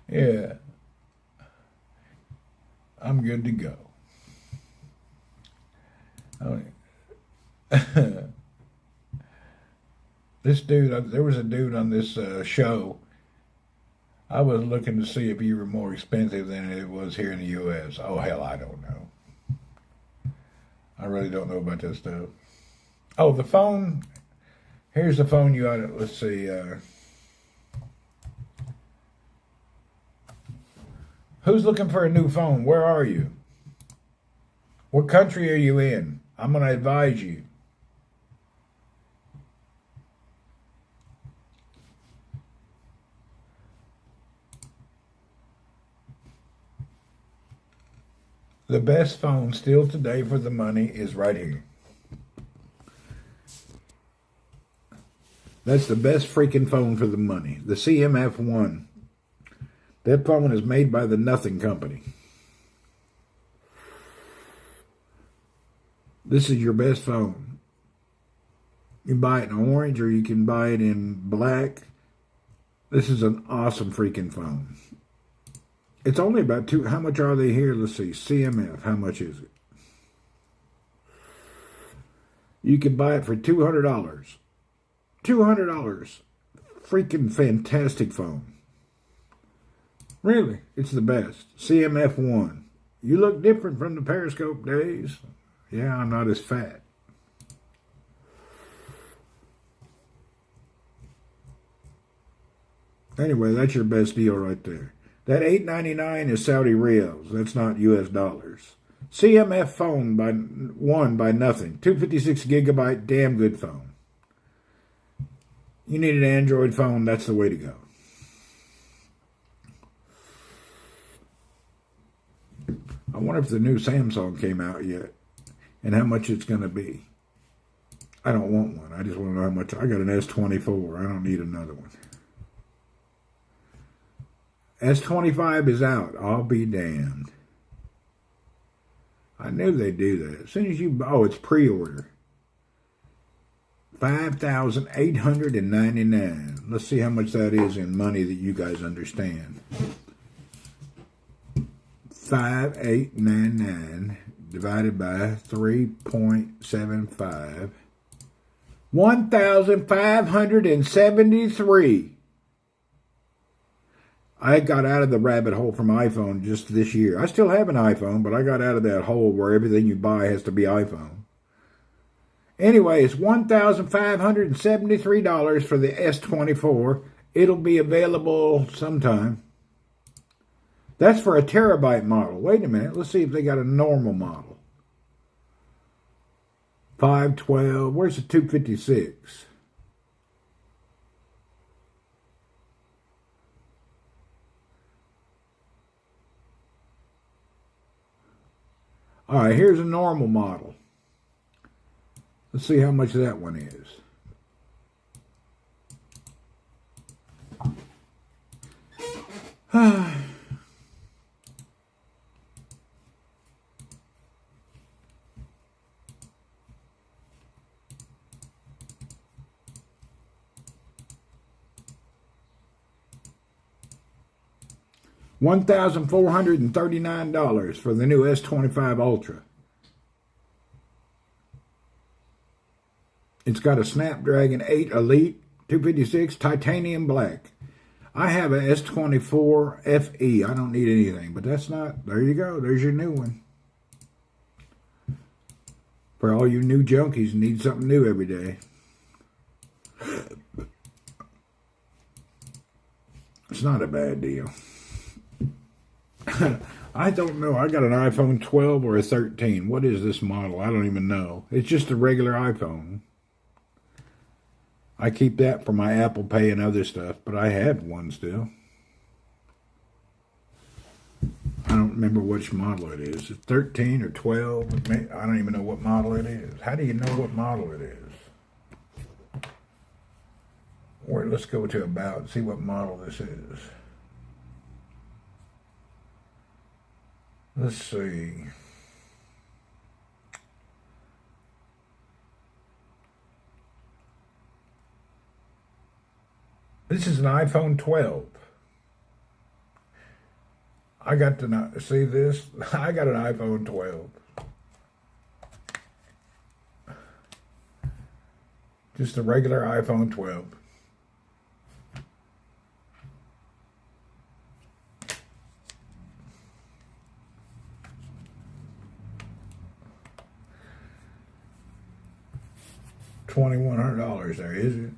Yeah. I'm good to go. This dude, there was a dude on this show. I was looking to see if you were more expensive than it was here in the U.S. Oh, hell, I don't know. I really don't know about that stuff. Oh, the phone. Here's the phone you ought to, let's see. Who's looking for a new phone? Where are you? What country are you in? I'm going to advise you. The best phone still today for the money is right here. That's the best freaking phone for the money. The CMF-1. That phone is made by the Nothing Company. This is your best phone. You can buy it in orange or you can buy it in black. This is an awesome freaking phone. It's only about how much are they here? Let's see. CMF, how much is it? You can buy it for $200. $200. Freaking fantastic phone. Really, it's the best. CMF-1. You look different from the Periscope days. Yeah, I'm not as fat. Anyway, that's your best deal right there. That $8.99 is Saudi Riyals. That's not US dollars. CMF phone by Nothing. 256 gigabyte, damn good phone. You need an Android phone, that's the way to go. I wonder if the new Samsung came out yet and how much it's going to be. I don't want one. I just want to know how much. I got an S24. I don't need another one. S25 is out. I'll be damned. I knew they'd do that. As soon as you, oh, it's pre-order. $5,899. Let's see how much that is in money that you guys understand. 5,899 divided by 3.75. 1,573. I got out of the rabbit hole from iPhone just this year. I still have an iPhone, but I got out of that hole where everything you buy has to be iPhone. Anyway, it's $1,573 for the S24. It'll be available sometime. That's for a terabyte model. Wait a minute. Let's see if they got a normal model. 512. Where's the 256? All right, here's a normal model. Let's see how much that one is. $1,439 for the new S25 Ultra. It's got a Snapdragon 8 Elite 256 titanium black. I have a S24 FE. I don't need anything, but that's not. There you go. There's your new one. For all you new junkies who need something new every day. It's not a bad deal. I don't know. I got an iPhone 12 or a 13. What is this model? I don't even know. It's just a regular iPhone. I keep that for my Apple Pay and other stuff, but I had one still. I don't remember which model it is. It's 13 or 12. I don't even know what model it is. How do you know what model it is? Or let's go to About and see what model this is. Let's see. This is an iPhone 12. I got to see this. I got an iPhone 12. Just a regular iPhone 12. $2,100 there, is it?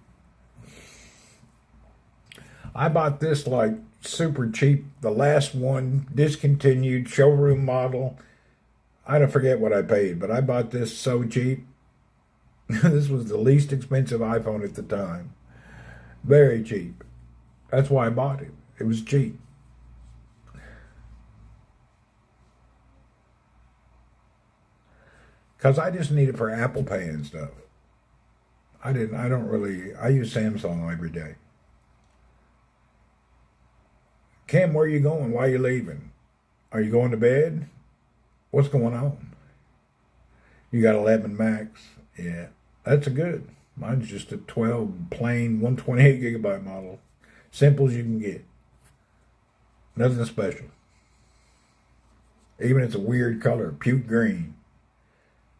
I bought this like super cheap. The last one, discontinued, showroom model. I don't forget what I paid, but I bought this so cheap. This was the least expensive iPhone at the time. Very cheap. That's why I bought it. It was cheap. Because I just need it for Apple Pay and stuff. I use Samsung every day. Cam, where are you going? Why are you leaving? Are you going to bed? What's going on? You got 11 Max. Yeah, that's a good. Mine's just a 12 plain 128 gigabyte model. Simple as you can get. Nothing special. Even it's a weird color, puke green.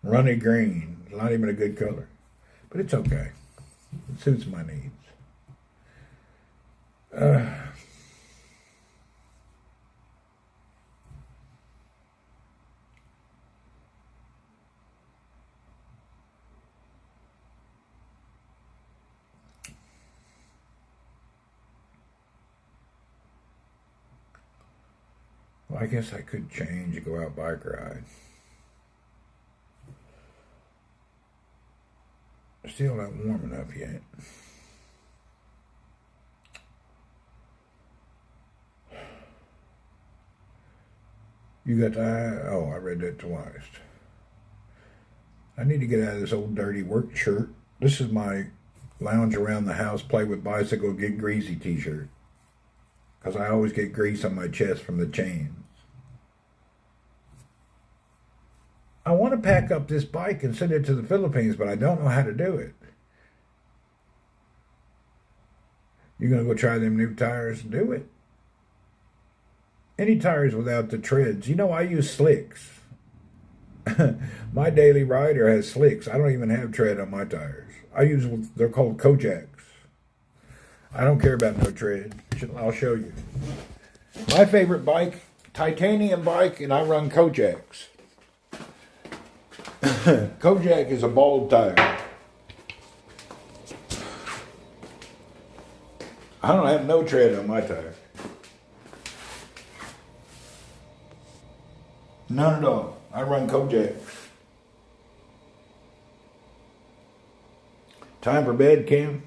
Runny green. Not even a good color. But it's okay. It suits my needs. Well, I guess I could change and go out bike ride. Still not warm enough yet. You got the, oh, I read that twice. I need to get out of this old dirty work shirt. This is my lounge around the house, play with bicycle, get greasy t-shirt. Because I always get grease on my chest from the chains. I want to pack up this bike and send it to the Philippines, but I don't know how to do it. You gonna go try them new tires? Do it. Any tires without the treads. You know, I use slicks. My daily rider has slicks. I don't even have tread on my tires. I use, they're called Kojaks. I don't care about no tread. I'll show you. My favorite bike, titanium bike, and I run Kojaks. Kojak is a bald tire. I don't have no tread on my tire. None at all. I run Kojak. Time for bed, Kim?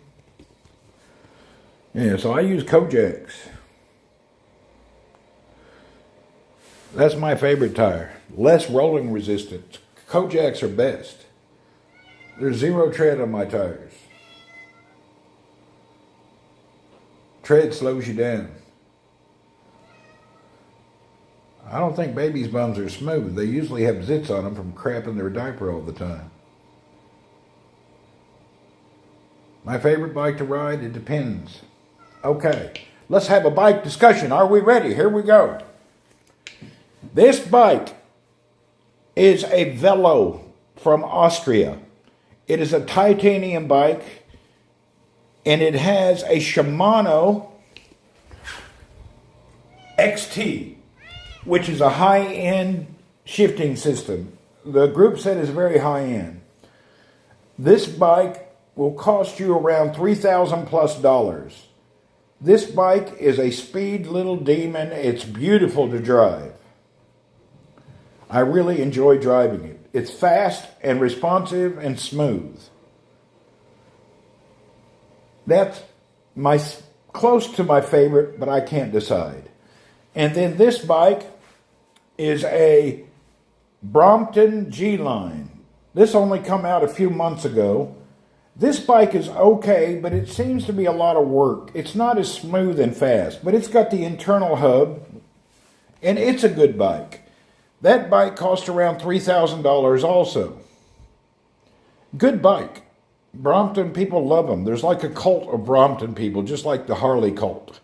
Yeah, so I use Kojaks. That's my favorite tire. Less rolling resistance. Kojaks are best. There's zero tread on my tires. Tread slows you down. I don't think babies' bums are smooth. They usually have zits on them from crapping their diaper all the time. My favorite bike to ride, it depends. Okay, let's have a bike discussion. Are we ready? Here we go. This bike is a Velo from Austria. It is a titanium bike, and it has a Shimano XT, which is a high-end shifting system. The group set is very high-end. This bike will cost you around $3,000 plus. This bike is a speed little demon. It's beautiful to drive. I really enjoy driving it. It's fast and responsive and smooth. That's close to my favorite, but I can't decide. And then this bike is a Brompton G-Line. This only come out a few months ago. This bike is okay, but it seems to be a lot of work. It's not as smooth and fast, but it's got the internal hub, and it's a good bike. That bike cost around $3,000 also. Good bike. Brompton people love them. There's like a cult of Brompton people, just like the Harley cult.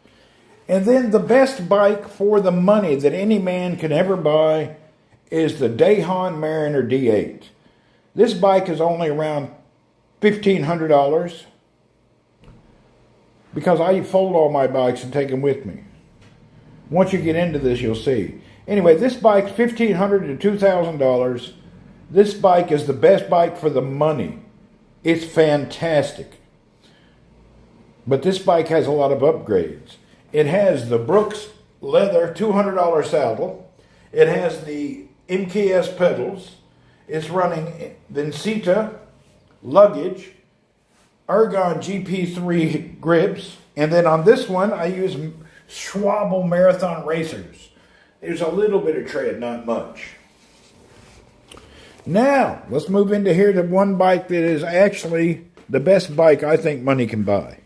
And then the best bike for the money that any man can ever buy is the Dayhan Mariner D8. This bike is only around $1,500 because I fold all my bikes and take them with me. Once you get into this, you'll see. Anyway, this bike's $1,500 to $2,000. This bike is the best bike for the money. It's fantastic. But this bike has a lot of upgrades. It has the Brooks leather $200 saddle. It has the MKS pedals. It's running Vincita luggage, Ergon GP3 grips, and then on this one I use Schwabel Marathon Racers. There's a little bit of tread, not much. Now, let's move into here to one bike that is actually the best bike I think money can buy.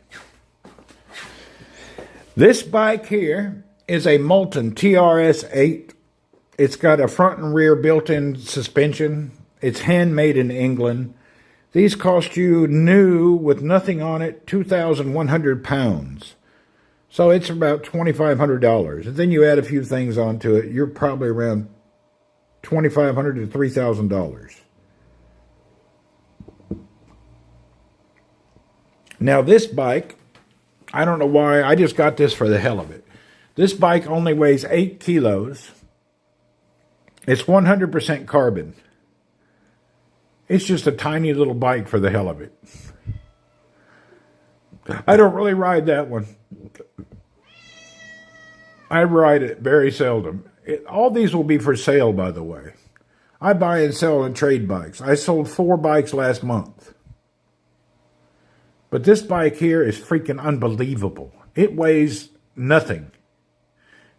This bike here is a Moulton TRS-8. It's got a front and rear built-in suspension. It's handmade in England. These cost you new with nothing on it, 2,100 pounds. So it's about $2,500. And then you add a few things onto it, you're probably around $2,500 to $3,000. Now this bike, I don't know why, I just got this for the hell of it. This bike only weighs 8 kilos. It's 100% carbon. It's just a tiny little bike for the hell of it. I don't really ride that one. I ride it very seldom. All these will be for sale, by the way. I buy and sell and trade bikes. I sold 4 bikes last month. But this bike here is freaking unbelievable. It weighs nothing.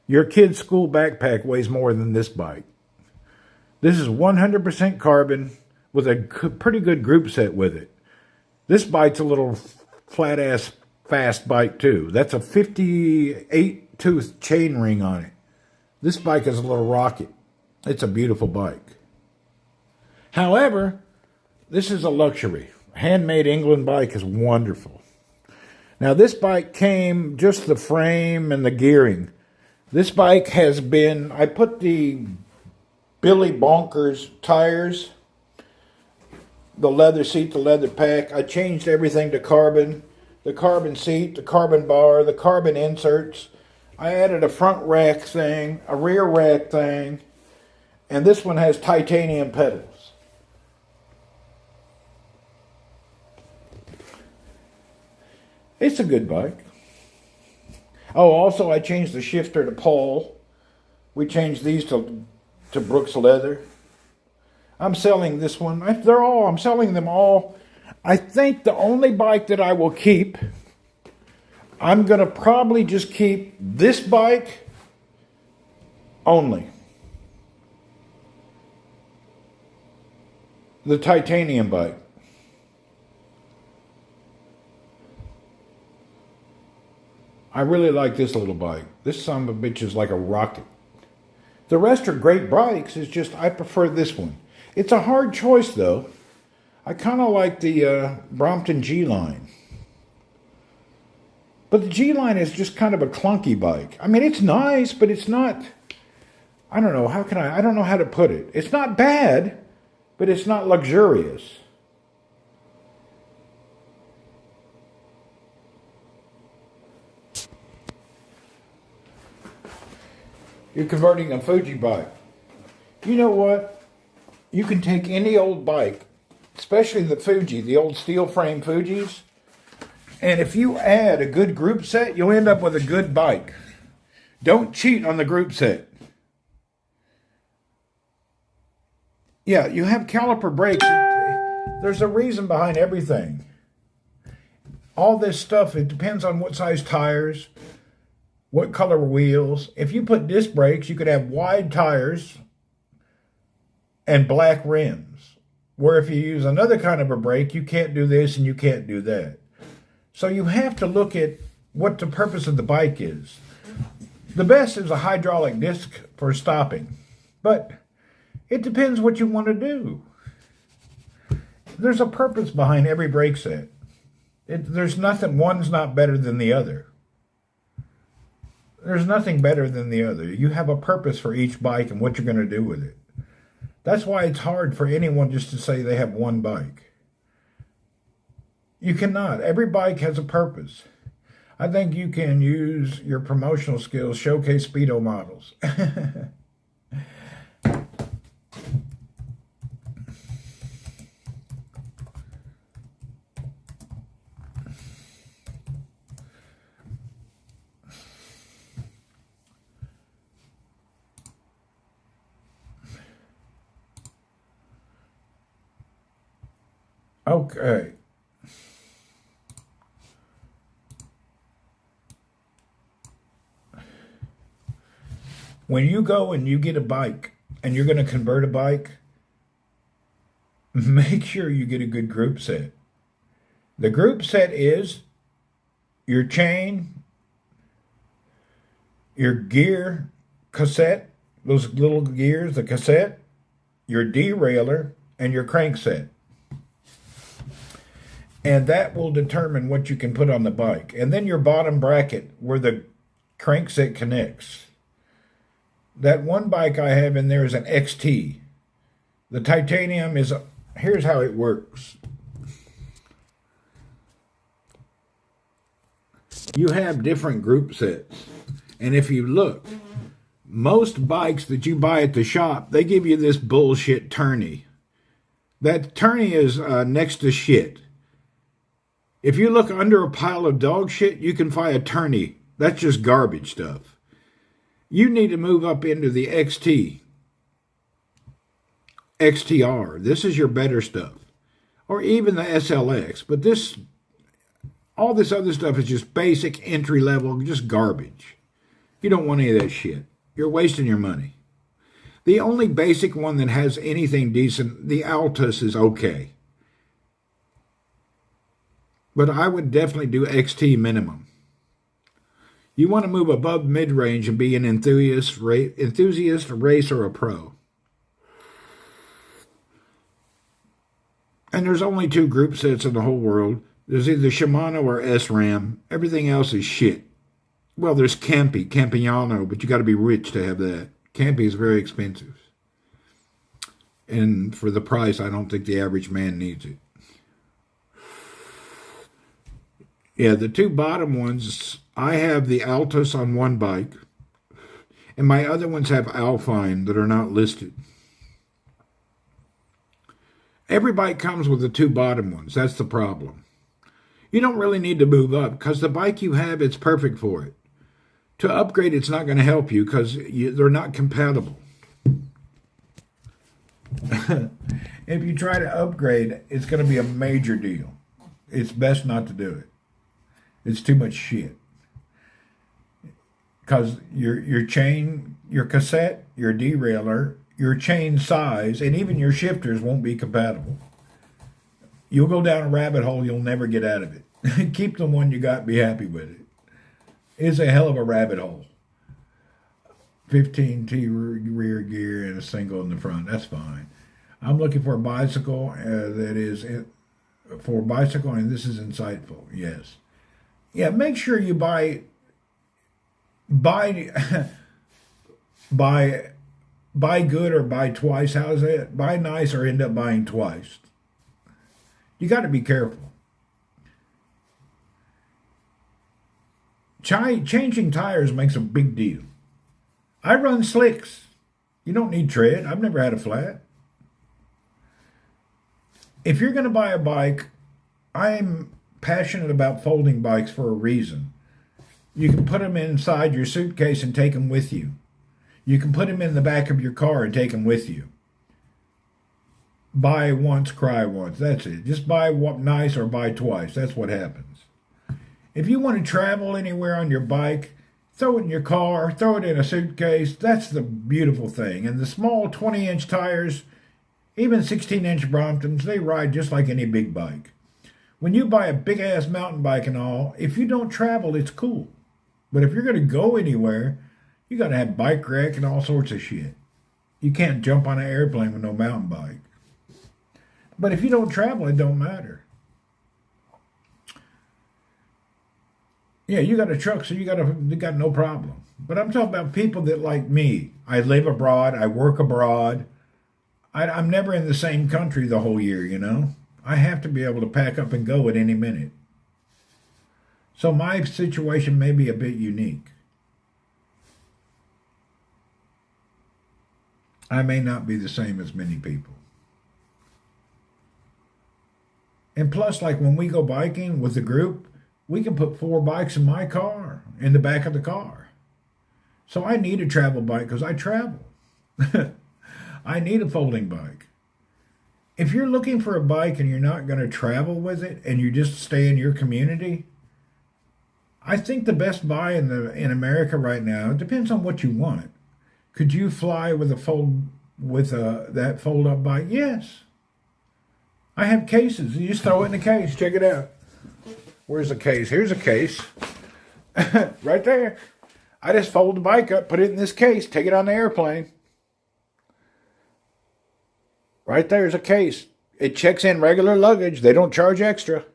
Your kid's school backpack weighs more than this bike. This is 100% carbon with a pretty good group set with it. This bike's a little flat-ass fast bike too. That's a 58-tooth chain ring on it. This bike is a little rocket. It's a beautiful bike. However, this is a luxury. Handmade England bike is wonderful. Now, this bike came just the frame and the gearing. This bike has been, I put the Billy Bonkers tires, the leather seat, the leather pack. I changed everything to carbon. The carbon seat, the carbon bar, the carbon inserts. I added a front rack thing, a rear rack thing, and this one has titanium pedals. It's a good bike. Oh, also I changed the shifter to Paul. We changed these to Brooks leather. I'm selling this one. I'm selling them all. I think the only bike that I will keep, I'm going to probably just keep this bike only. The titanium bike. I really like this little bike. This son of a bitch is like a rocket. The rest are great bikes. It's just I prefer this one. It's a hard choice though. I kind of like the Brompton G-Line. But the G-Line is just kind of a clunky bike. I mean, it's nice, but it's not, I don't know, I don't know how to put it. It's not bad, but it's not luxurious. You're converting a Fuji bike. You know what? You can take any old bike, especially the Fuji, the old steel frame Fujis, and if you add a good group set, you'll end up with a good bike. Don't cheat on the group set. Yeah, you have caliper brakes. There's a reason behind everything. All this stuff, it depends on what size tires, what color wheels. If you put disc brakes, you could have wide tires and black rims. Where if you use another kind of a brake, you can't do this and you can't do that. So you have to look at what the purpose of the bike is. The best is a hydraulic disc for stopping, but it depends what you want to do. There's a purpose behind every brake set. There's nothing, one's not better than the other. There's nothing better than the other. You have a purpose for each bike and what you're going to do with it. That's why it's hard for anyone just to say they have one bike. You cannot. Every bike has a purpose. I think you can use your promotional skills, showcase Speedo models. Okay. When you go and you get a bike and you're going to convert a bike, make sure you get a good group set. The group set is your chain, your gear cassette, those little gears, the cassette, your derailleur, and your crankset. And that will determine what you can put on the bike. And then your bottom bracket where the crankset connects. That one bike I have in there is an XT. The titanium is, here's how it works. You have different group sets. And if you look, most bikes that you buy at the shop, they give you this bullshit tourney. That tourney is next to shit. If you look under a pile of dog shit, you can find a tourney. That's just garbage stuff. You need to move up into the XT. XTR. This is your better stuff. Or even the SLX. But all this other stuff is just basic, entry level, just garbage. You don't want any of that shit. You're wasting your money. The only basic one that has anything decent, the Altus, is okay. But I would definitely do XT minimum. You want to move above mid-range and be an enthusiast, race, or a pro. And there's only two group sets in the whole world. There's either Shimano or SRAM. Everything else is shit. Well, there's Campiano, but you got to be rich to have that. Campy is very expensive. And for the price, I don't think the average man needs it. Yeah, the two bottom ones, I have the Altus on one bike, and my other ones have Alpine that are not listed. Every bike comes with the two bottom ones. That's the problem. You don't really need to move up because the bike you have, it's perfect for it. To upgrade, it's not going to help you because they're not compatible. If you try to upgrade, it's going to be a major deal. It's best not to do it. It's too much shit. Because your chain, your cassette, your derailleur, your chain size, and even your shifters won't be compatible. You'll go down a rabbit hole, you'll never get out of it. Keep the one you got, be happy with it. It's a hell of a rabbit hole. 15T rear gear and a single in the front, that's fine. I'm looking for a bicycle that is for a bicycle, and this is insightful, yes. Yeah, make sure you buy good or buy twice. How's that? Buy nice or end up buying twice. You got to be careful. Changing tires makes a big deal. I run slicks. You don't need tread. I've never had a flat. If you're going to buy a bike, I'm passionate about folding bikes for a reason. You can put them inside your suitcase and take them with you. You can put them in the back of your car and take them with you. Buy once, cry once. That's it. Just buy nice or buy twice. That's what happens. If you want to travel anywhere on your bike, throw it in your car, throw it in a suitcase. That's the beautiful thing. And the small 20-inch tires, even 16-inch Bromptons, they ride just like any big bike. When you buy a big-ass mountain bike and all, if you don't travel, it's cool. But if you're going to go anywhere, you got to have bike rack and all sorts of shit. You can't jump on an airplane with no mountain bike. But if you don't travel, it don't matter. Yeah, you got a truck, so you got no problem. But I'm talking about people that like me. I live abroad. I work abroad. I'm never in the same country the whole year, you know. I have to be able to pack up and go at any minute. So my situation may be a bit unique. I may not be the same as many people. And plus, like when we go biking with the group, we can put 4 bikes in my car, in the back of the car. So I need a travel bike because I travel. I need a folding bike. If you're looking for a bike and you're not going to travel with it and you just stay in your community, I think the best buy in America right now, it depends on what you want. Could you fly with that fold-up bike? Yes. I have cases. You just throw it in the case. Check it out. Where's the case? Here's a case. Right there. I just fold the bike up, put it in this case, take it on the airplane. Right there's a case. It checks in regular luggage. They don't charge extra.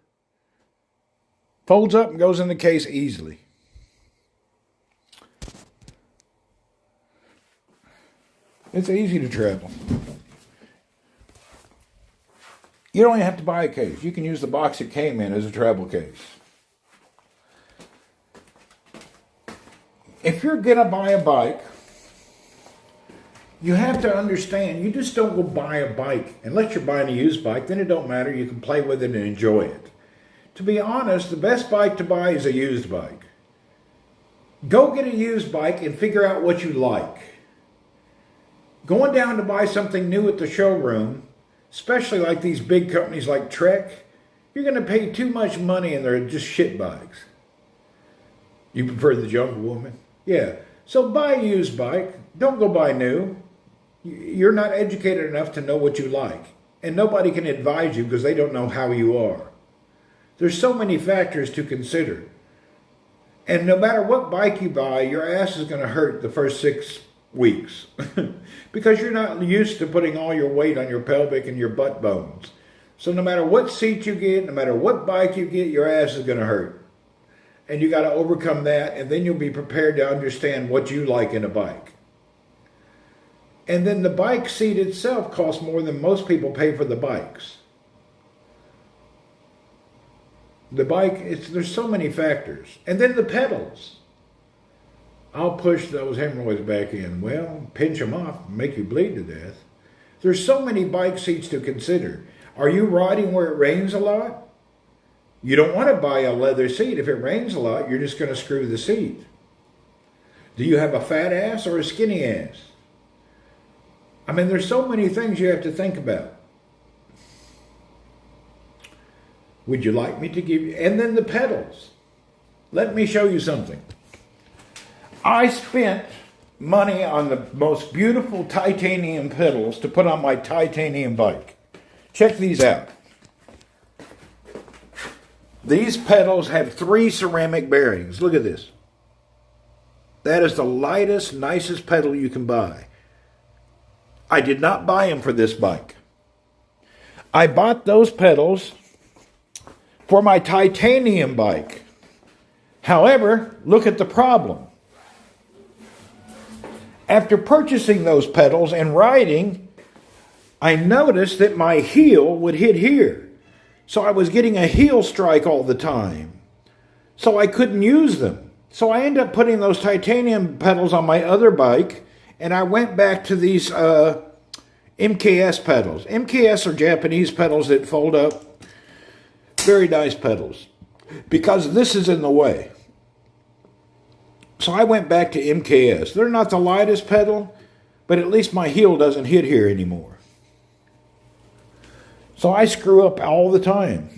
Folds up and goes in the case easily. It's easy to travel. You don't even have to buy a case. You can use the box it came in as a travel case. If you're going to buy a bike, you have to understand, you just don't go buy a bike. Unless you're buying a used bike, then it don't matter. You can play with it and enjoy it. To be honest, the best bike to buy is a used bike. Go get a used bike and figure out what you like. Going down to buy something new at the showroom, especially like these big companies like Trek, you're going to pay too much money and they're just shit bikes. You prefer the Jungle Woman? Yeah. So buy a used bike. Don't go buy new. You're not educated enough to know what you like. And nobody can advise you because they don't know how you are. There's so many factors to consider. And no matter what bike you buy, your ass is going to hurt the first 6 weeks because you're not used to putting all your weight on your pelvic and your butt bones. So no matter what seat you get, no matter what bike you get, your ass is going to hurt. And you got to overcome that, and then you'll be prepared to understand what you like in a bike. And then the bike seat itself costs more than most people pay for the bikes. The bike, there's so many factors. And then the pedals. I'll push those hemorrhoids back in. Well, pinch them off, make you bleed to death. There's so many bike seats to consider. Are you riding where it rains a lot? You don't want to buy a leather seat. If it rains a lot, you're just going to screw the seat. Do you have a fat ass or a skinny ass? I mean, there's so many things you have to think about. Would you like me to give you... And then the pedals. Let me show you something. I spent money on the most beautiful titanium pedals to put on my titanium bike. Check these out. These pedals have 3 ceramic bearings. Look at this. That is the lightest, nicest pedal you can buy. I did not buy them for this bike. I bought those pedals for my titanium bike. However, look at the problem. After purchasing those pedals and riding, I noticed that my heel would hit here. So I was getting a heel strike all the time. So I couldn't use them. So I ended up putting those titanium pedals on my other bike, and I went back to these MKS pedals. MKS are Japanese pedals that fold up. Very nice pedals. Because this is in the way. So I went back to MKS. They're not the lightest pedal, but at least my heel doesn't hit here anymore. So I screw up all the time.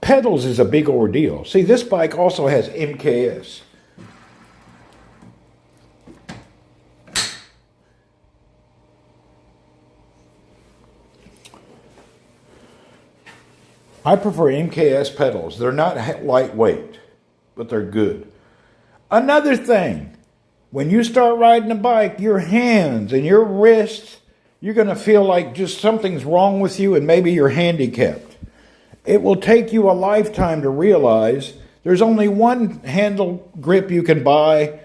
Pedals is a big ordeal. See, this bike also has MKS. I prefer MKS pedals. They're not lightweight, but they're good. Another thing, when you start riding a bike, your hands and your wrists, you're going to feel like just something's wrong with you and maybe you're handicapped. It will take you a lifetime to realize there's only one handle grip you can buy.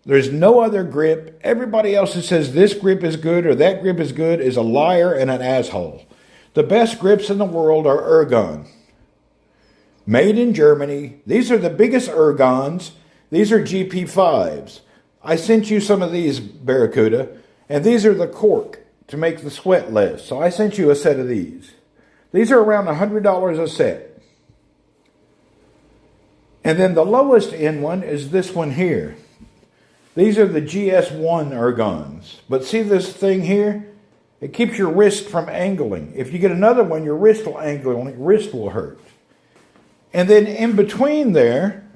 There's no other grip. Everybody else that says this grip is good or that grip is good is a liar and an asshole. The best grips in the world are Ergon. Made in Germany. These are the biggest Ergons. These are GP5s. I sent you some of these, Barracuda, and these are the cork to make the sweat less. So I sent you a set of these. These are around $100 a set. And then the lowest end one is this one here. These are the GS1 Ergons. But see this thing here? It keeps your wrist from angling. If you get another one, your wrist will angle and your wrist will hurt. And then in between there,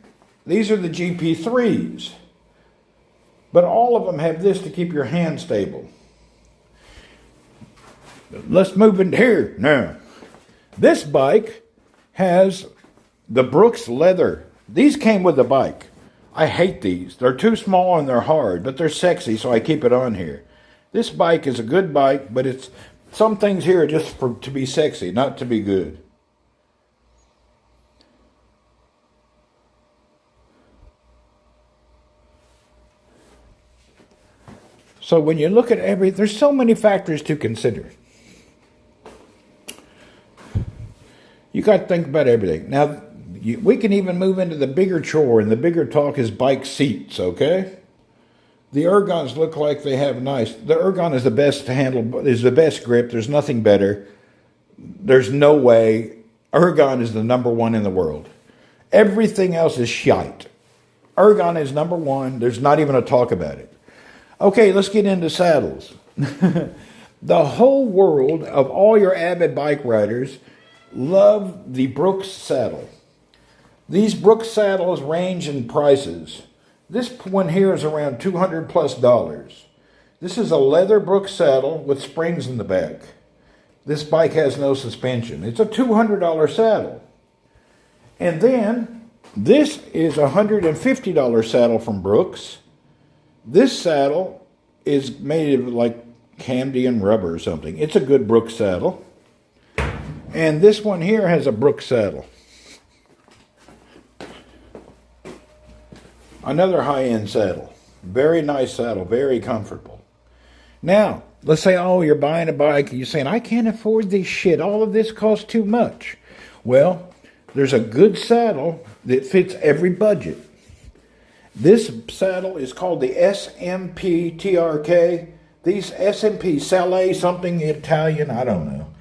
these are the GP3s. But all of them have this to keep your hand stable. Let's move into here now. This bike has the Brooks leather. These came with the bike. I hate these. They're too small and they're hard, but they're sexy, so I keep it on here. This bike is a good bike, but it's some things here are just to be sexy, not to be good. So when you look at there's so many factors to consider. You got to think about everything. Now, we can even move into the bigger chore, and the bigger talk is bike seats, okay? The Ergons look like they have nice... The Ergon is the best to handle, is the best grip. There's nothing better. There's no way. Ergon is the number one in the world. Everything else is shite. Ergon is number one. There's not even a talk about it. Okay, let's get into saddles. The whole world of all your avid bike riders love the Brooks saddle. These Brooks saddles range in prices. This one here is around $200+. This is a leather Brooks saddle with springs in the back. This bike has no suspension. It's a $200 saddle. And then This is a $150 saddle from Brooks. This saddle is made of like Camden rubber or something. It's a good Brooks saddle. And this one here has a Brooks saddle. Another high-end saddle. Very nice saddle, very comfortable. Now, let's say, oh, you're buying a bike, and you're saying, I can't afford this shit. All of this costs too much. Well, there's a good saddle that fits every budget. This saddle is called the SMP TRK. These SMP, Salé something Italian, I don't know.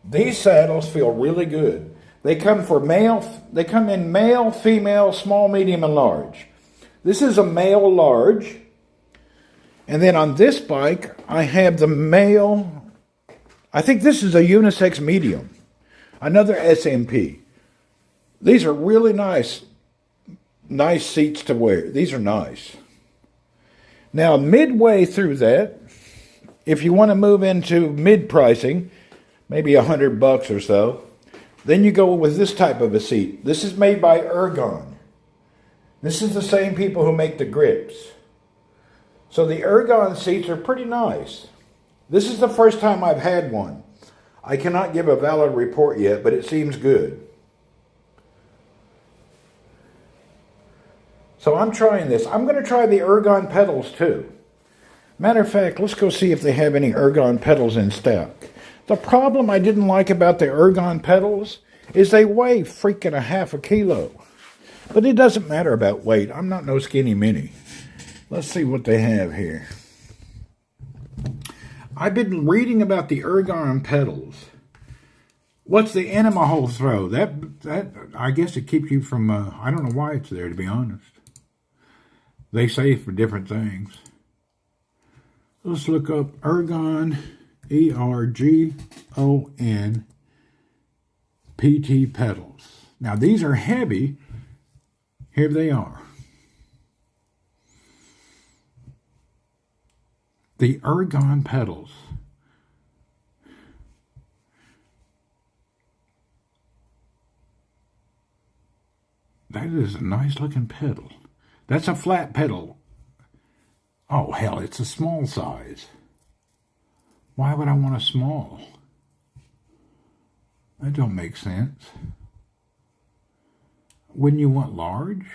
These saddles feel really good. They come in male, female, small, medium, and large. This is a male large. And then on this bike, I have the male, I think this is a unisex medium. Another SMP. These are really nice seats to wear. These are nice. Now, midway through that, if you want to move into mid-pricing, maybe $100 or so, then you go with this type of a seat. This is made by Ergon. This is the same people who make the grips. So the Ergon seats are pretty nice. This is the first time I've had one. I cannot give a valid report yet, but it seems good. So I'm trying this. I'm going to try the Ergon pedals too. Matter of fact, let's go see if they have any Ergon pedals in stock. The problem I didn't like about the Ergon pedals is they weigh freaking a half a kilo. But it doesn't matter about weight. I'm not no skinny mini. Let's see what they have here. I've been reading about the Ergon pedals. What's the enema hole throw? That I guess it keeps you from, I don't know why it's there, to be honest. They say for different things. Let's look up Ergon, ERGON, PT pedals. Now these are heavy. Here they are. The Ergon pedals. That is a nice looking pedal. That's a flat pedal. Oh hell, it's a small size. Why would I want a small? That don't make sense. Wouldn't you want large?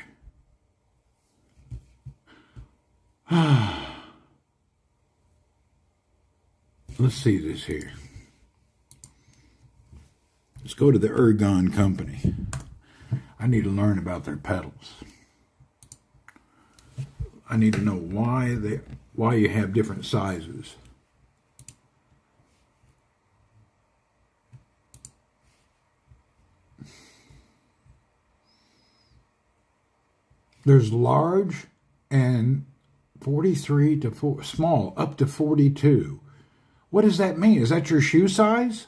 Let's see this here. Let's go to the Ergon company. I need to learn about their pedals. I need to know why you have different sizes. There's large and 43 to small up to 42. What does that mean? Is that your shoe size?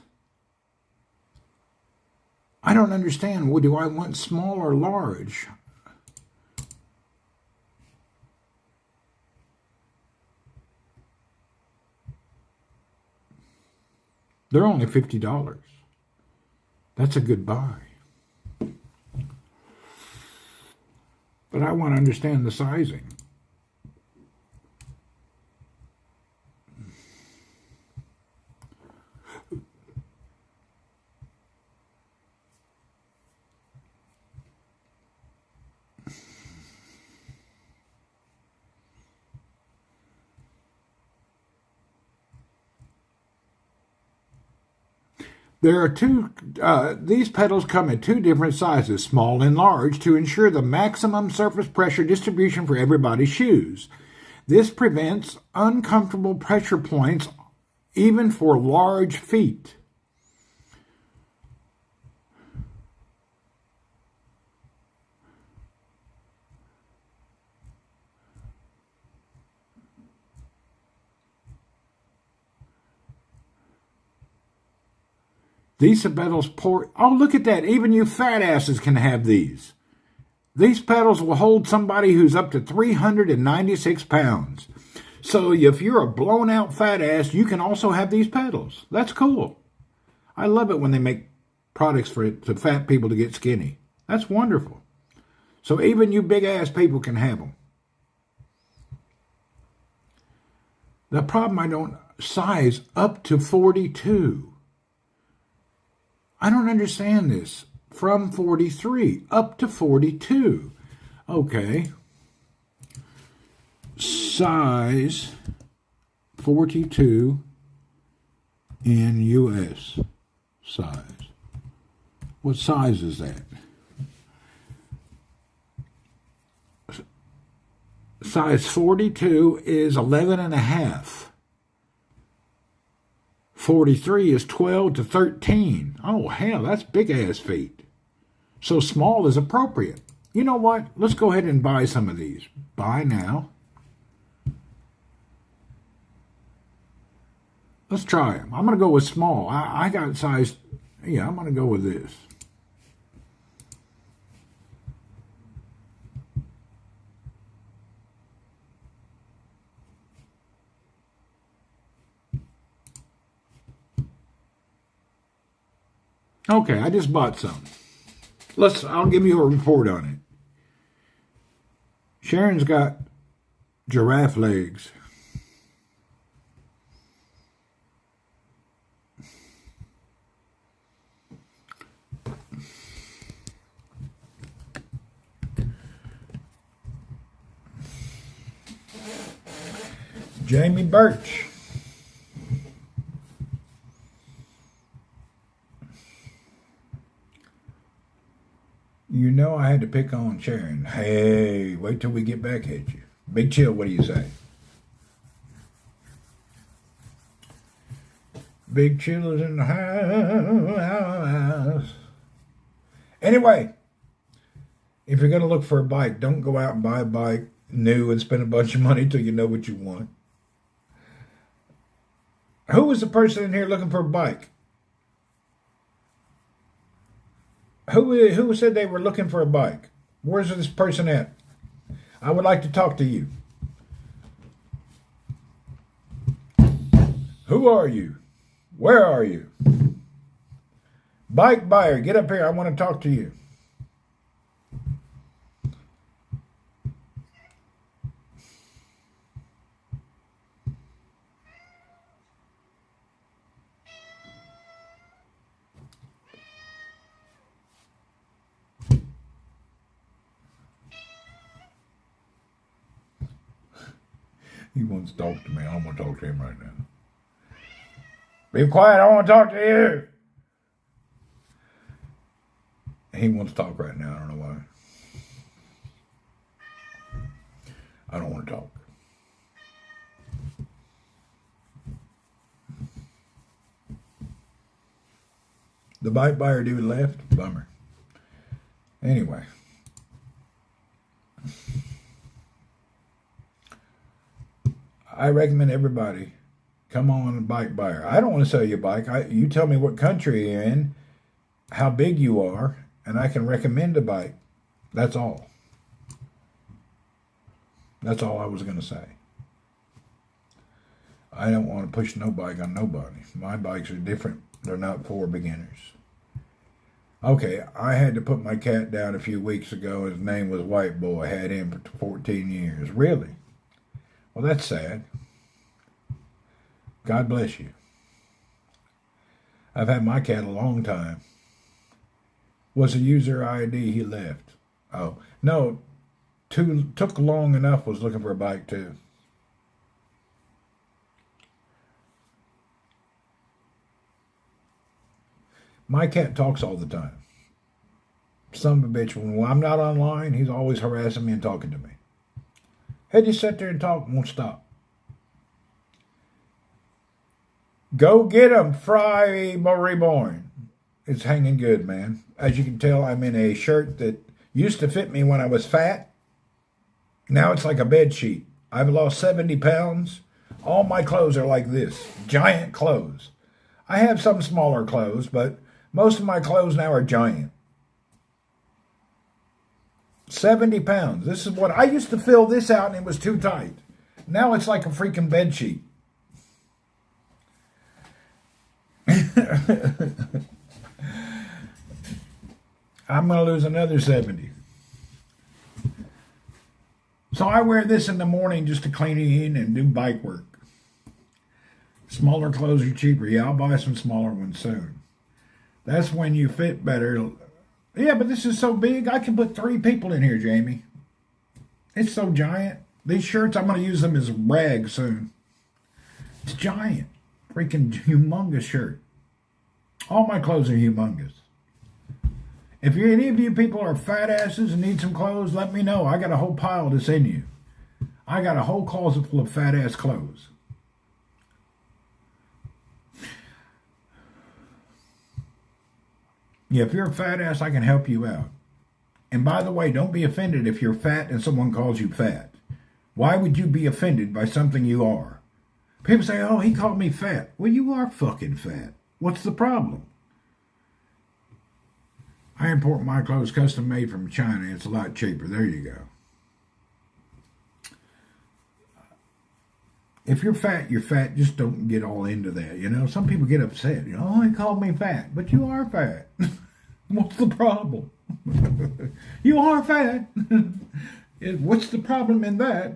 I don't understand. What do I want, small or large? They're only $50. That's a good buy. But I want to understand the sizing. There are these pedals come in two different sizes, small and large, to ensure the maximum surface pressure distribution for everybody's shoes. This prevents uncomfortable pressure points even for large feet. These pedals oh, look at that. Even you fat asses can have these. These pedals will hold somebody who's up to 396 pounds. So if you're a blown out fat ass, you can also have these pedals. That's cool. I love it when they make products for fat people to get skinny. That's wonderful. So even you big ass people can have them. The problem I don't size up to 42. I don't understand this. From 43 up to 42. Okay. Size 42 in US size. What size is that? Size 42 is 11 and a half. 43 is 12 to 13. Oh, hell, that's big ass feet. So small is appropriate. You know what? Let's go ahead and buy some of these. Buy now. Let's try them. I'm going to go with small. I got size. Yeah, I'm going to go with this. Okay, I just bought some. I'll give you a report on it. Sharon's got giraffe legs. Jamie Birch. You know I had to pick on Sharon. Hey, wait till we get back at you. Big Chill, what do you say? Big Chill is in the house. Anyway, if you're going to look for a bike, don't go out and buy a bike new and spend a bunch of money till you know what you want. Who was the person in here looking for a bike? Who said they were looking for a bike? Where's this person at? I would like to talk to you. Who are you? Where are you? Bike buyer, get up here. I want to talk to you. He wants to talk to me. I want to talk to him right now. Be quiet. I want to talk to you. He wants to talk right now. I don't know why. I don't want to talk. The bike buyer dude left. Bummer. Anyway. I recommend everybody come on a bike buyer. I don't want to sell you a bike. You tell me what country you're in, how big you are, and I can recommend a bike. That's all. That's all I was going to say. I don't want to push no bike on nobody. My bikes are different. They're not for beginners. Okay, I had to put my cat down a few weeks ago. His name was White Boy. I had him for 14 years. Really? Well, that's sad. God bless you. I've had my cat a long time. Was a user ID, he left. Oh, no, took long enough, was looking for a bike too. My cat talks all the time. Son of a bitch, when I'm not online, he's always harassing me and talking to me. He'd just sit there and talk and won't stop. Go get him, Fry Reborn. It's hanging good, man. As you can tell, I'm in a shirt that used to fit me when I was fat. Now it's like a bed sheet. I've lost 70 pounds. All my clothes are like this, giant clothes. I have some smaller clothes, but most of my clothes now are giant. 70 pounds. This is what I used to fill this out and it was too tight. Now it's like a freaking bed sheet. I'm going to lose another 70. So I wear this in the morning just to clean in and do bike work. Smaller clothes are cheaper. Yeah, I'll buy some smaller ones soon. That's when you fit better. Yeah, but this is so big, I can put 3 people in here, Jamie. It's so giant. These shirts, I'm going to use them as rags soon. It's giant. Freaking humongous shirt. All my clothes are humongous. If any of you people are fat asses and need some clothes, let me know. I got a whole pile to send you. I got a whole closet full of fat ass clothes. Yeah, if you're a fat ass, I can help you out. And by the way, don't be offended if you're fat and someone calls you fat. Why would you be offended by something you are? People say, oh, he called me fat. Well, you are fucking fat. What's the problem? I import my clothes custom made from China. It's a lot cheaper. There you go. If you're fat, you're fat. Just don't get all into that. You know, some people get upset. You know, oh, he called me fat. But you are fat. What's the problem? You are fat. What's the problem in that?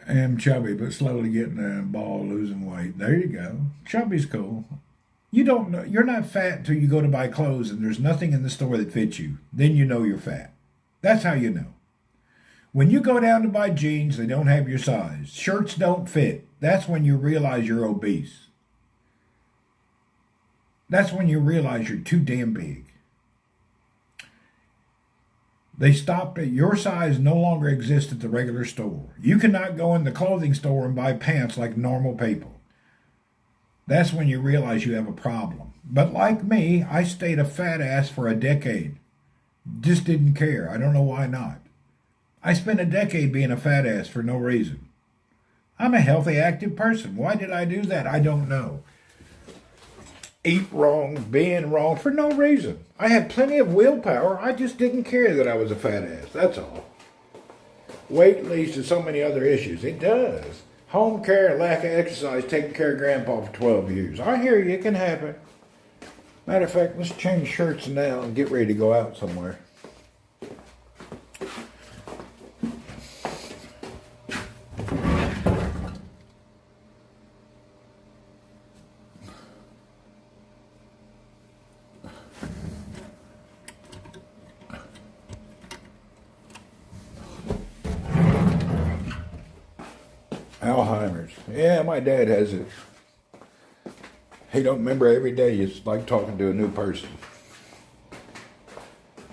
I am chubby, but slowly getting a ball, losing weight. There you go. Chubby's cool. You don't know. You're not fat until you go to buy clothes and there's nothing in the store that fits you. Then you know you're fat. That's how you know. When you go down to buy jeans, they don't have your size. Shirts don't fit. That's when you realize you're obese. That's when you realize you're too damn big. They stopped at your size no longer exists at the regular store. You cannot go in the clothing store and buy pants like normal people. That's when you realize you have a problem. But like me, I stayed a fat ass for a decade. Just didn't care. I don't know why not. I spent a decade being a fat ass for no reason. I'm a healthy, active person. Why did I do that? I don't know. Eat wrong, being wrong for no reason. I had plenty of willpower. I just didn't care that I was a fat ass. That's all. Weight leads to so many other issues. It does. Home care, lack of exercise, taking care of grandpa for 12 years. I hear you. It can happen. Matter of fact, let's change shirts now and get ready to go out somewhere. Alzheimer's. Yeah, my dad has it. He don't remember every day. It's like talking to a new person.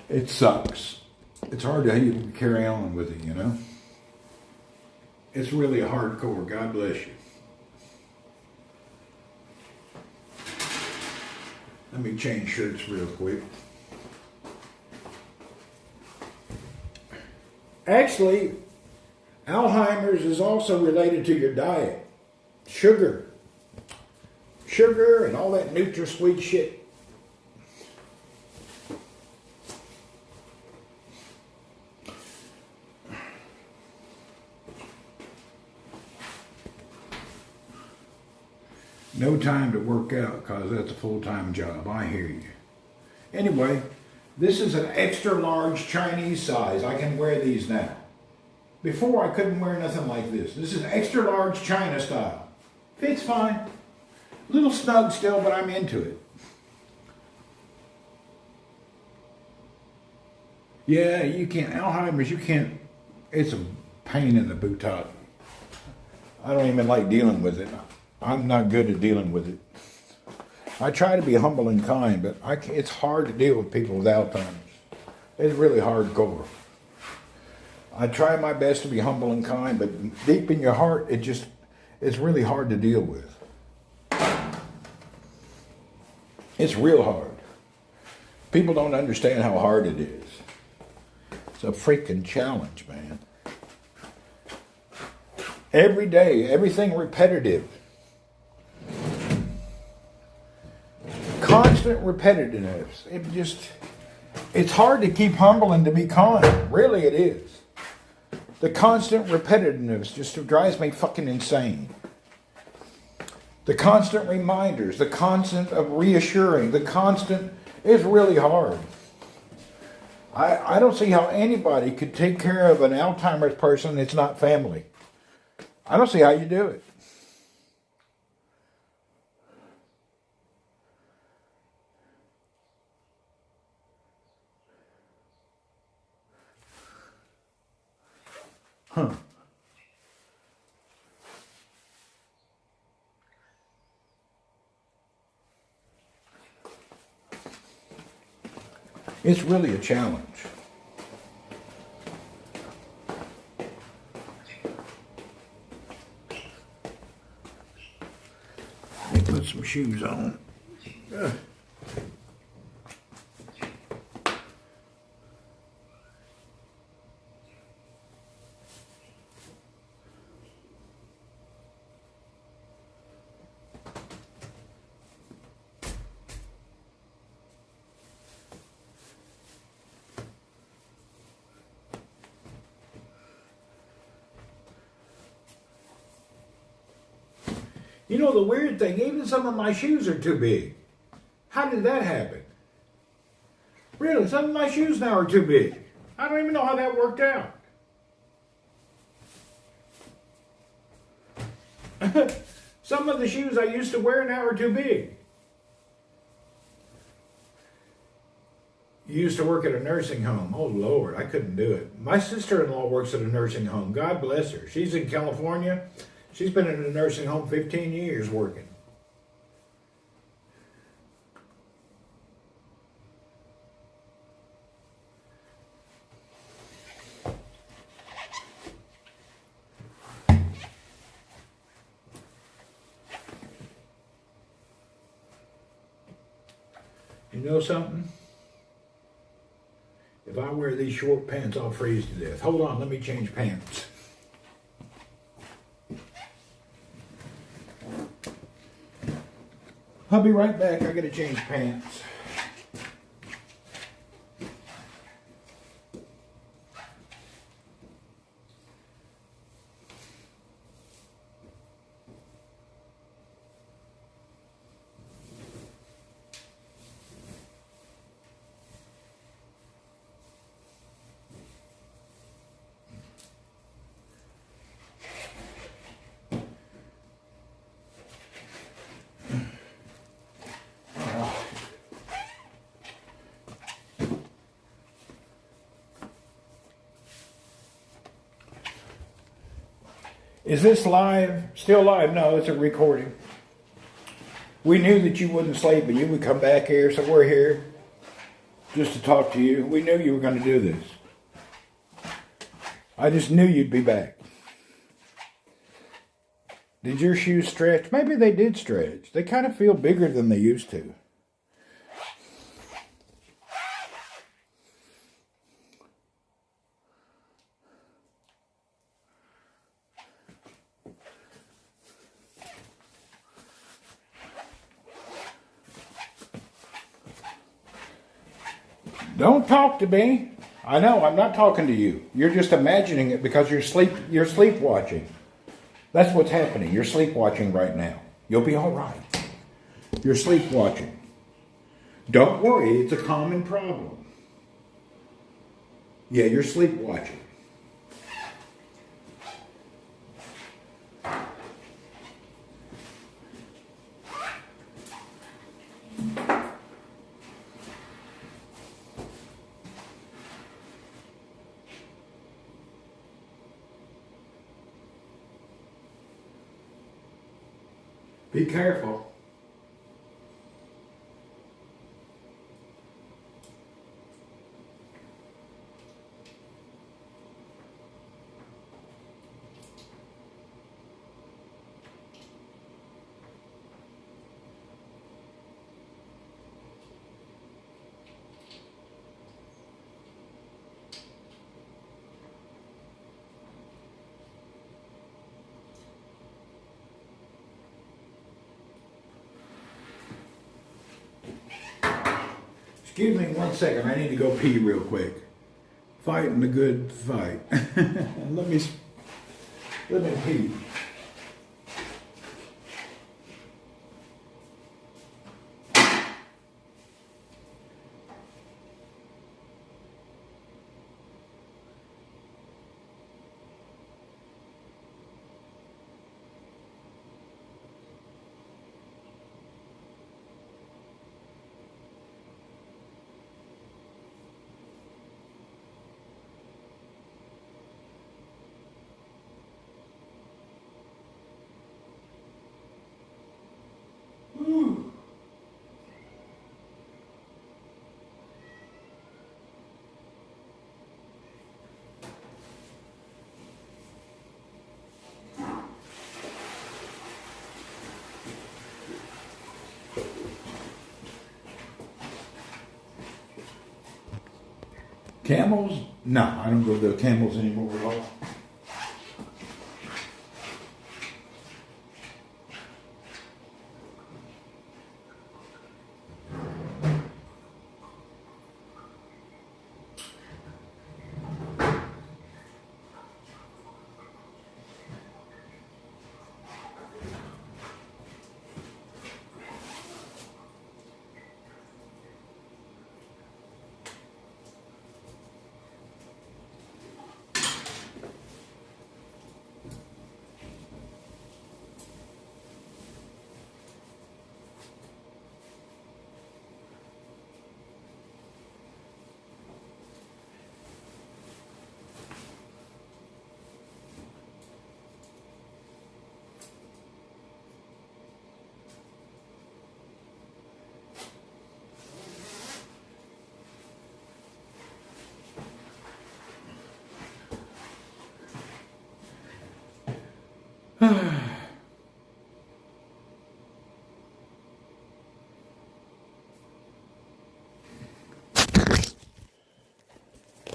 It sucks. It's hard to even carry on with it, you know? It's really hardcore. God bless you. Let me change shirts real quick. Actually, Alzheimer's is also related to your diet. Sugar and all that NutraSweet shit. No time to work out because that's a full-time job. I hear you. Anyway, this is an extra large Chinese size. I can wear these now. Before, I couldn't wear nothing like this. This is extra large China style. Fits fine. A little snug still, but I'm into it. Yeah, you can't. Alzheimer's, you can't. It's a pain in the bootot. I don't even like dealing with it. I'm not good at dealing with it. I try to be humble and kind, but it's hard to deal with people with Alzheimer's. It's really hardcore. I try my best to be humble and kind, but deep in your heart, it's really hard to deal with. It's real hard. People don't understand how hard it is. It's a freaking challenge, man. Every day, everything repetitive. Constant repetitiveness. It's hard to keep humble and to be kind. Really, it is. The constant repetitiveness just drives me fucking insane. The constant reminders, the constant of reassuring, the constant is really hard. I don't see how anybody could take care of an Alzheimer's person that's not family. I don't see how you do it. Huh. It's really a challenge. Let me put some shoes on. Ugh. You know the weird thing, even some of my shoes are too big. How did that happen? Really, some of my shoes now are too big. I don't even know how that worked out. Some of the shoes I used to wear now are too big. You used to work at a nursing home. Oh, Lord, I couldn't do it. My sister-in-law works at a nursing home. God bless her. She's in California. She's been in a nursing home 15 years working. You know something? If I wear these short pants, I'll freeze to death. Hold on, let me change pants. I'll be right back. I gotta change pants. Is this live? Still live? No, it's a recording. We knew that you wouldn't sleep and you would come back here, so we're here just to talk to you. We knew you were going to do this. I just knew you'd be back. Did your shoes stretch? Maybe they did stretch. They kind of feel bigger than they used to. Don't talk to me. I know, I'm not talking to you. You're just imagining it because you're sleepwatching. That's what's happening. You're sleepwatching right now. You'll be all right. You're sleepwatching. Don't worry, it's a common problem. Yeah, you're sleepwatching. Be careful. Excuse me 1 second. I need to go pee real quick. Fighting the good fight. Let me pee. Camels? No, I don't go to the Camels anymore at all.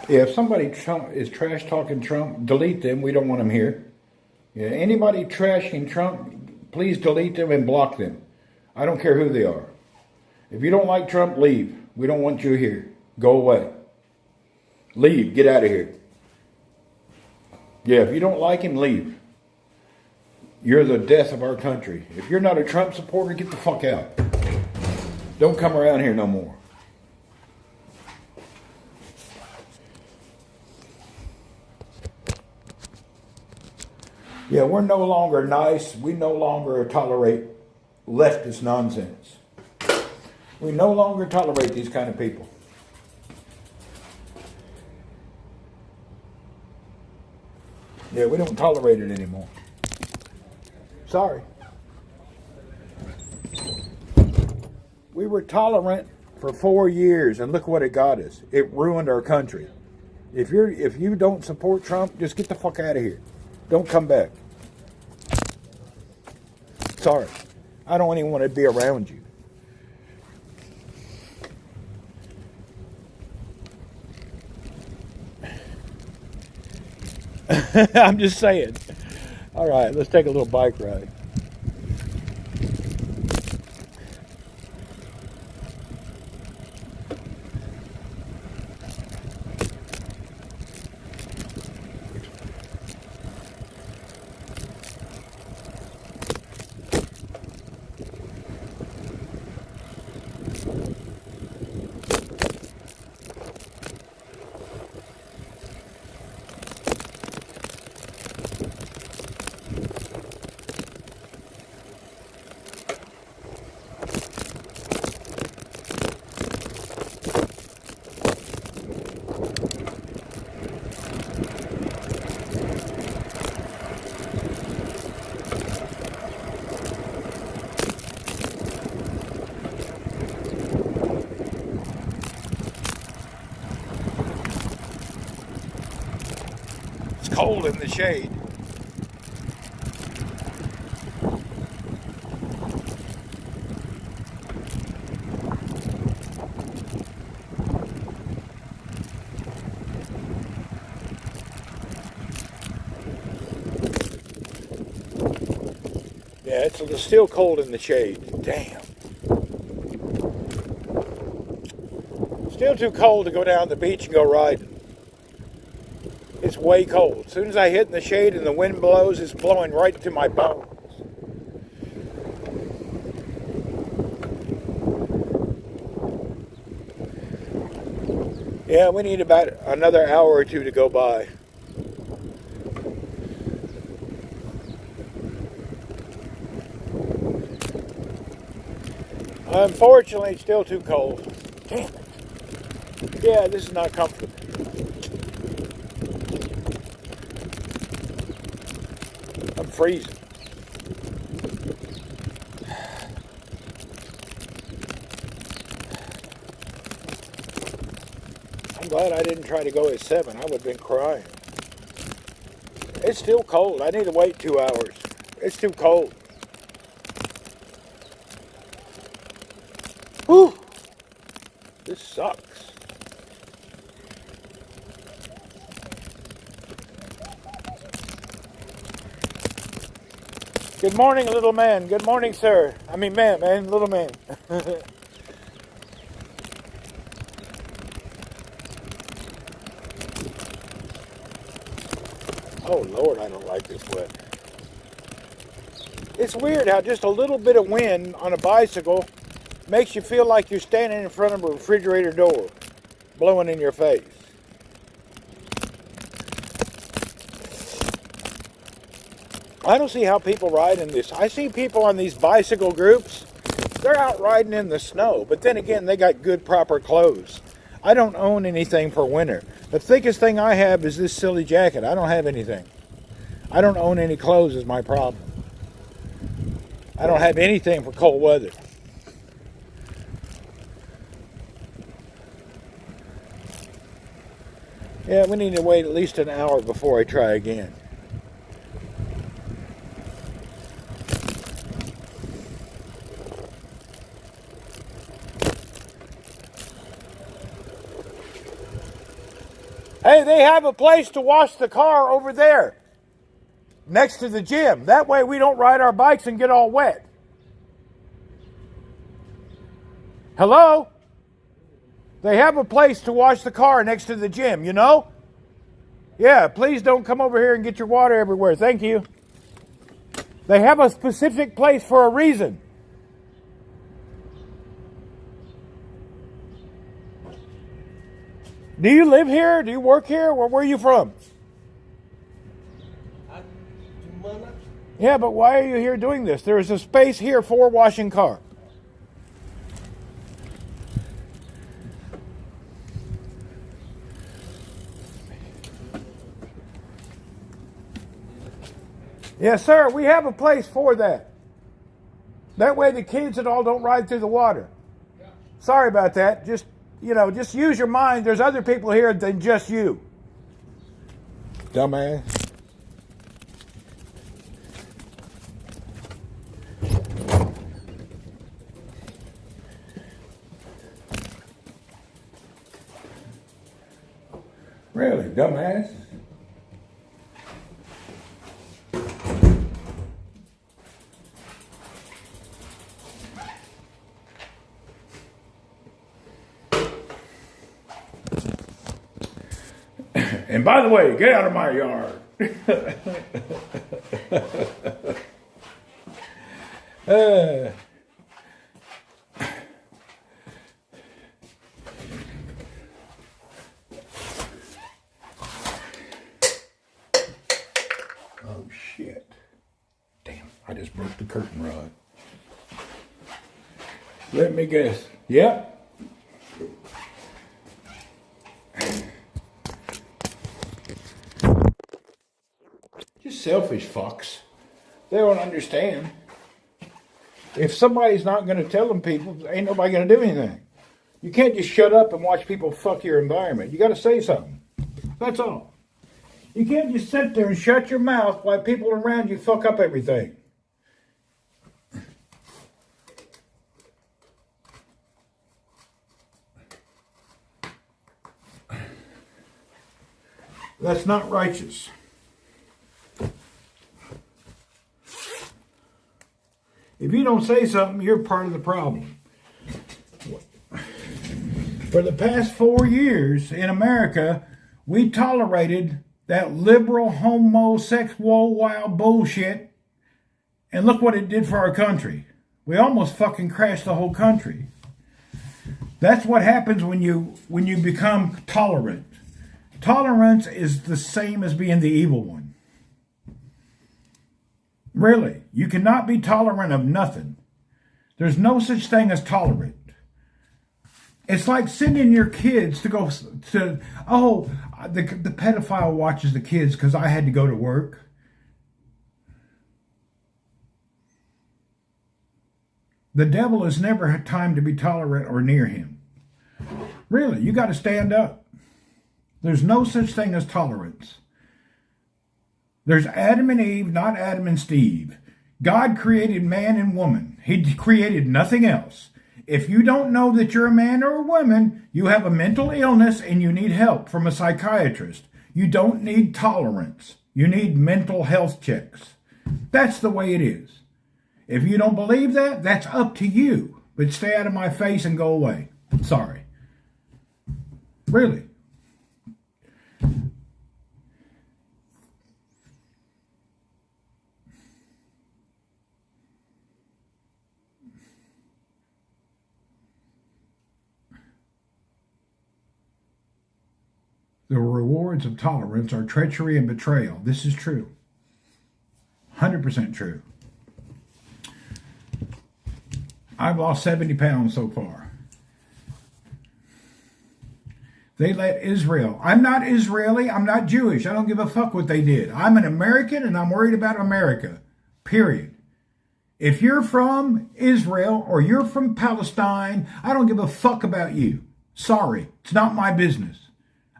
Yeah, if somebody is trash talking Trump, delete them. We don't want them here. Yeah, anybody trashing Trump, please delete them and block them. I don't care who they are. If you don't like Trump, leave. We don't want you here. Go away. Leave. Get out of here. Yeah, if you don't like him, leave. You're the death of our country. If you're not a Trump supporter, get the fuck out. Don't come around here no more. Yeah, we're no longer nice. We no longer tolerate leftist nonsense. We no longer tolerate these kind of people. Yeah, we don't tolerate it anymore. Sorry. We were tolerant for 4 years, and look what it got us. It ruined our country. If you don't support Trump, just get the fuck out of here. Don't come back. Sorry. I don't even want to be around you. I'm just saying. All right, let's take a little bike ride. Cold in the shade. Yeah, it's still cold in the shade. Damn. Still too cold to go down the beach and go riding. It's way cold. As soon as I hit in the shade and the wind blows, it's blowing right to my bones. Yeah, we need about another hour or two to go by. Unfortunately, it's still too cold. Damn it. Yeah, this is not comfortable. I'm freezing. I'm glad I didn't try to go at 7. I would have been crying. It's still cold. I need to wait 2 hours. It's too cold. Whew. This sucks. Good morning, little man. Good morning, sir. I mean, man, little man. Oh, Lord, I don't like this weather. It's weird how just a little bit of wind on a bicycle makes you feel like you're standing in front of a refrigerator door, blowing in your face. I don't see how people ride in this. I see people on these bicycle groups, they're out riding in the snow, but then again, they got good, proper clothes. I don't own anything for winter. The thickest thing I have is this silly jacket. I don't have anything. I don't own any clothes is my problem. I don't have anything for cold weather. Yeah, we need to wait at least an hour before I try again. Hey, they have a place to wash the car over there, next to the gym. That way we don't ride our bikes and get all wet. Hello? They have a place to wash the car next to the gym, you know? Yeah, please don't come over here and get your water everywhere. Thank you. They have a specific place for a reason. Do you live here? Do you work here? Where are you from? Yeah, but why are you here doing this? There is a space here for washing car. Yes, sir, we have a place for that. That way the kids and all don't ride through the water. Sorry about that. Just use your mind. There's other people here than just you. Dumbass. Really, dumbass? And by the way, get out of my yard. Oh, shit. Damn, I just broke the curtain rod. Let me guess. Yep. Just selfish fucks. They don't understand. If somebody's not going to tell them people, ain't nobody going to do anything. You can't just shut up and watch people fuck your environment. You got to say something. That's all. You can't just sit there and shut your mouth while people around you fuck up everything. That's not righteous. If you don't say something, you're part of the problem. For the past 4 years in America, we tolerated that liberal homosexual wild bullshit, and look what it did for our country. We almost fucking crashed the whole country. That's what happens when you become tolerant. Tolerance is the same as being the evil one. Really, you cannot be tolerant of nothing. There's no such thing as tolerant. It's like sending your kids to go to, the pedophile watches the kids because I had to go to work. The devil has never had time to be tolerant or near him. Really, you got to stand up. There's no such thing as tolerance. There's Adam and Eve, not Adam and Steve. God created man and woman. He created nothing else. If you don't know that you're a man or a woman, you have a mental illness and you need help from a psychiatrist. You don't need tolerance. You need mental health checks. That's the way it is. If you don't believe that, that's up to you. But stay out of my face and go away. Sorry. Really. The rewards of tolerance are treachery and betrayal. This is true. 100% true. I've lost 70 pounds so far. They let Israel. I'm not Israeli. I'm not Jewish. I don't give a fuck what they did. I'm an American and I'm worried about America. Period. If you're from Israel or you're from Palestine, I don't give a fuck about you. Sorry. It's not my business.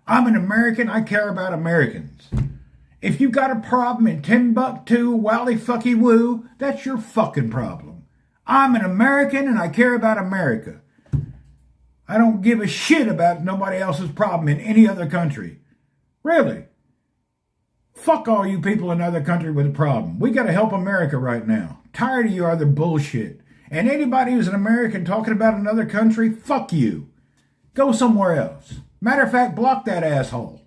I'm an American. I care about Americans. If you got a problem in Timbuktu, Wally Fucky Woo, that's your fucking problem. I'm an American and I care about America. I don't give a shit about nobody else's problem in any other country. Really. Fuck all you people in other countries with a problem. We got to help America right now. Tired of your other bullshit. And anybody who's an American talking about another country, fuck you. Go somewhere else. Matter of fact, block that asshole.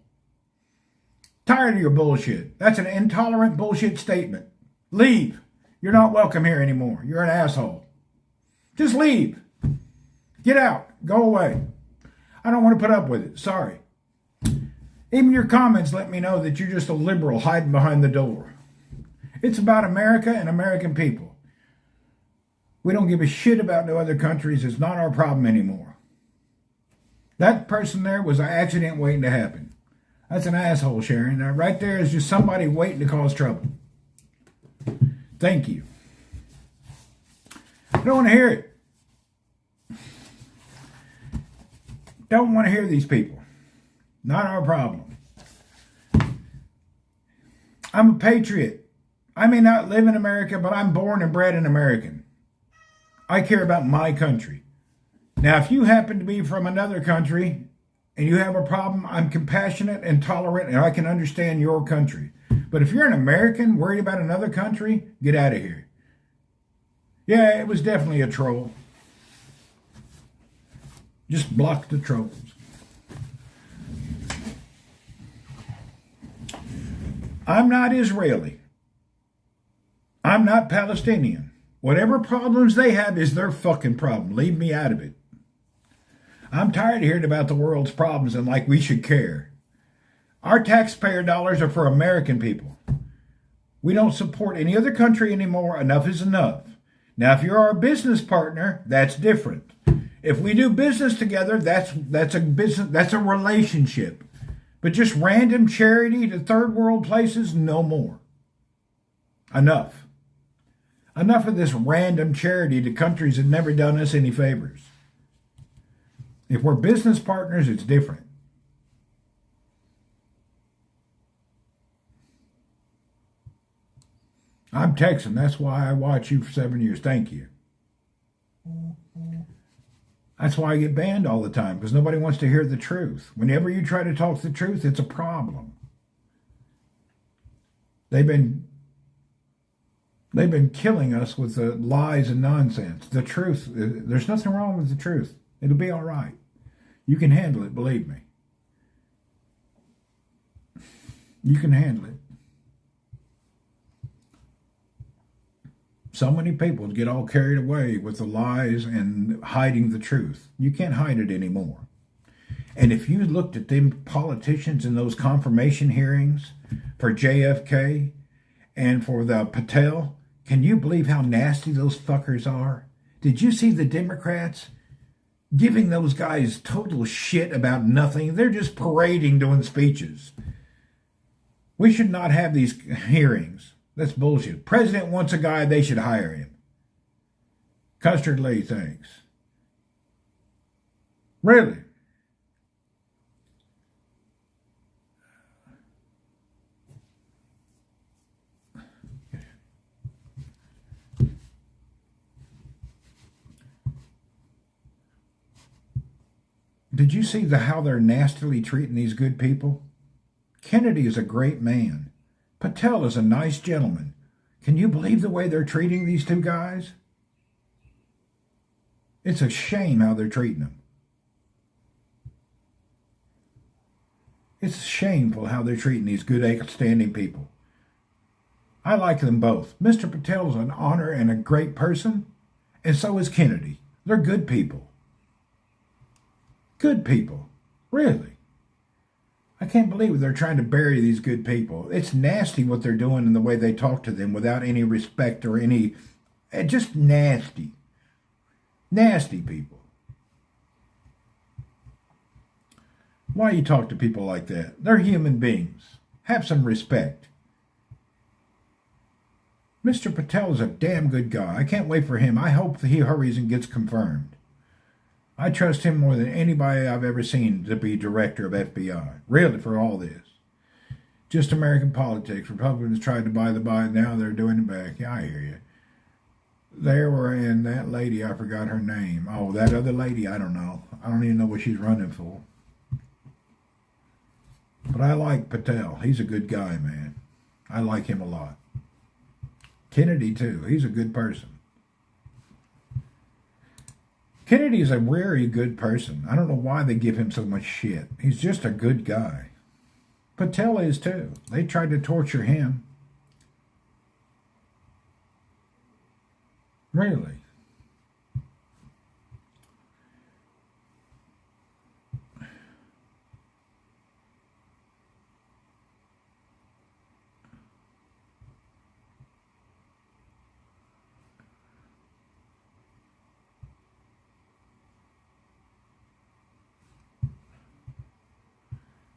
Tired of your bullshit. That's an intolerant bullshit statement. Leave. You're not welcome here anymore. You're an asshole. Just leave. Get out. Go away. I don't want to put up with it. Sorry. Even your comments let me know that you're just a liberal hiding behind the door. It's about America and American people. We don't give a shit about no other countries. It's not our problem anymore. That person there was an accident waiting to happen. That's an asshole, Sharon. Now, right there is just somebody waiting to cause trouble. Thank you. I don't want to hear it. Don't want to hear these people. Not our problem. I'm a patriot. I may not live in America, but I'm born and bred an American. I care about my country. Now, if you happen to be from another country and you have a problem, I'm compassionate and tolerant and I can understand your country. But if you're an American worried about another country, get out of here. Yeah, it was definitely a troll. Just block the trolls. I'm not Israeli. I'm not Palestinian. Whatever problems they have is their fucking problem. Leave me out of it. I'm tired of hearing about the world's problems and like we should care. Our taxpayer dollars are for American people. We don't support any other country anymore. Enough is enough. Now, if you're our business partner, that's different. If we do business together, that's a business, that's a relationship. But just random charity to third world places, no more. Enough. Enough of this random charity to countries that never done us any favors. If we're business partners, it's different. I'm Texan. That's why I watch you for 7 years. Thank you. That's why I get banned all the time, because nobody wants to hear the truth. Whenever you try to talk the truth, it's a problem. They've been killing us with the lies and nonsense. The truth, there's nothing wrong with the truth. It'll be all right. You can handle it, believe me. You can handle it. So many people get all carried away with the lies and hiding the truth. You can't hide it anymore. And if you looked at them politicians in those confirmation hearings for JFK and for the Patel, can you believe how nasty those fuckers are? Did you see the Democrats giving those guys total shit about nothing? They're just parading, doing speeches. We should not have these hearings. That's bullshit. President wants a guy, they should hire him. Custard Lee thinks. Really? Did you see how they're nastily treating these good people? Kennedy is a great man. Patel is a nice gentleman. Can you believe the way they're treating these two guys? It's a shame how they're treating them. It's shameful how they're treating these good, outstanding people. I like them both. Mr. Patel's an honor and a great person, and so is Kennedy. They're good people. Good people. Really. I can't believe they're trying to bury these good people. It's nasty what they're doing and the way they talk to them without any respect or any... Just nasty. Nasty people. Why you talk to people like that? They're human beings. Have some respect. Mr. Patel is a damn good guy. I can't wait for him. I hope that he hurries and gets confirmed. I trust him more than anybody I've ever seen to be director of FBI. Really, for all this. Just American politics. Republicans tried to buy the Biden. Now they're doing it back. Yeah, I hear you. They were in that lady. I forgot her name. Oh, that other lady. I don't know. I don't even know what she's running for. But I like Patel. He's a good guy, man. I like him a lot. Kennedy, too. He's a good person. Kennedy's a very good person. I don't know why they give him so much shit. He's just a good guy. Patel is, too. They tried to torture him. Really?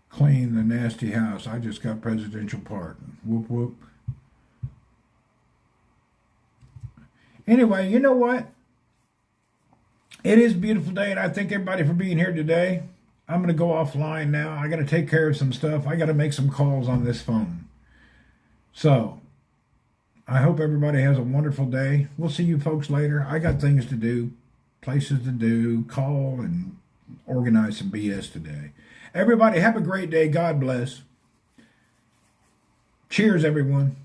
Clean the nasty house. I just got presidential pardon. Whoop, whoop. Anyway, you know what? It is a beautiful day, and I thank everybody for being here today. I'm going to go offline now. I got to take care of some stuff. I got to make some calls on this phone. So, I hope everybody has a wonderful day. We'll see you folks later. I got things to do, places to do, call and organize some BS today. Everybody have a great day. God bless. Cheers, everyone.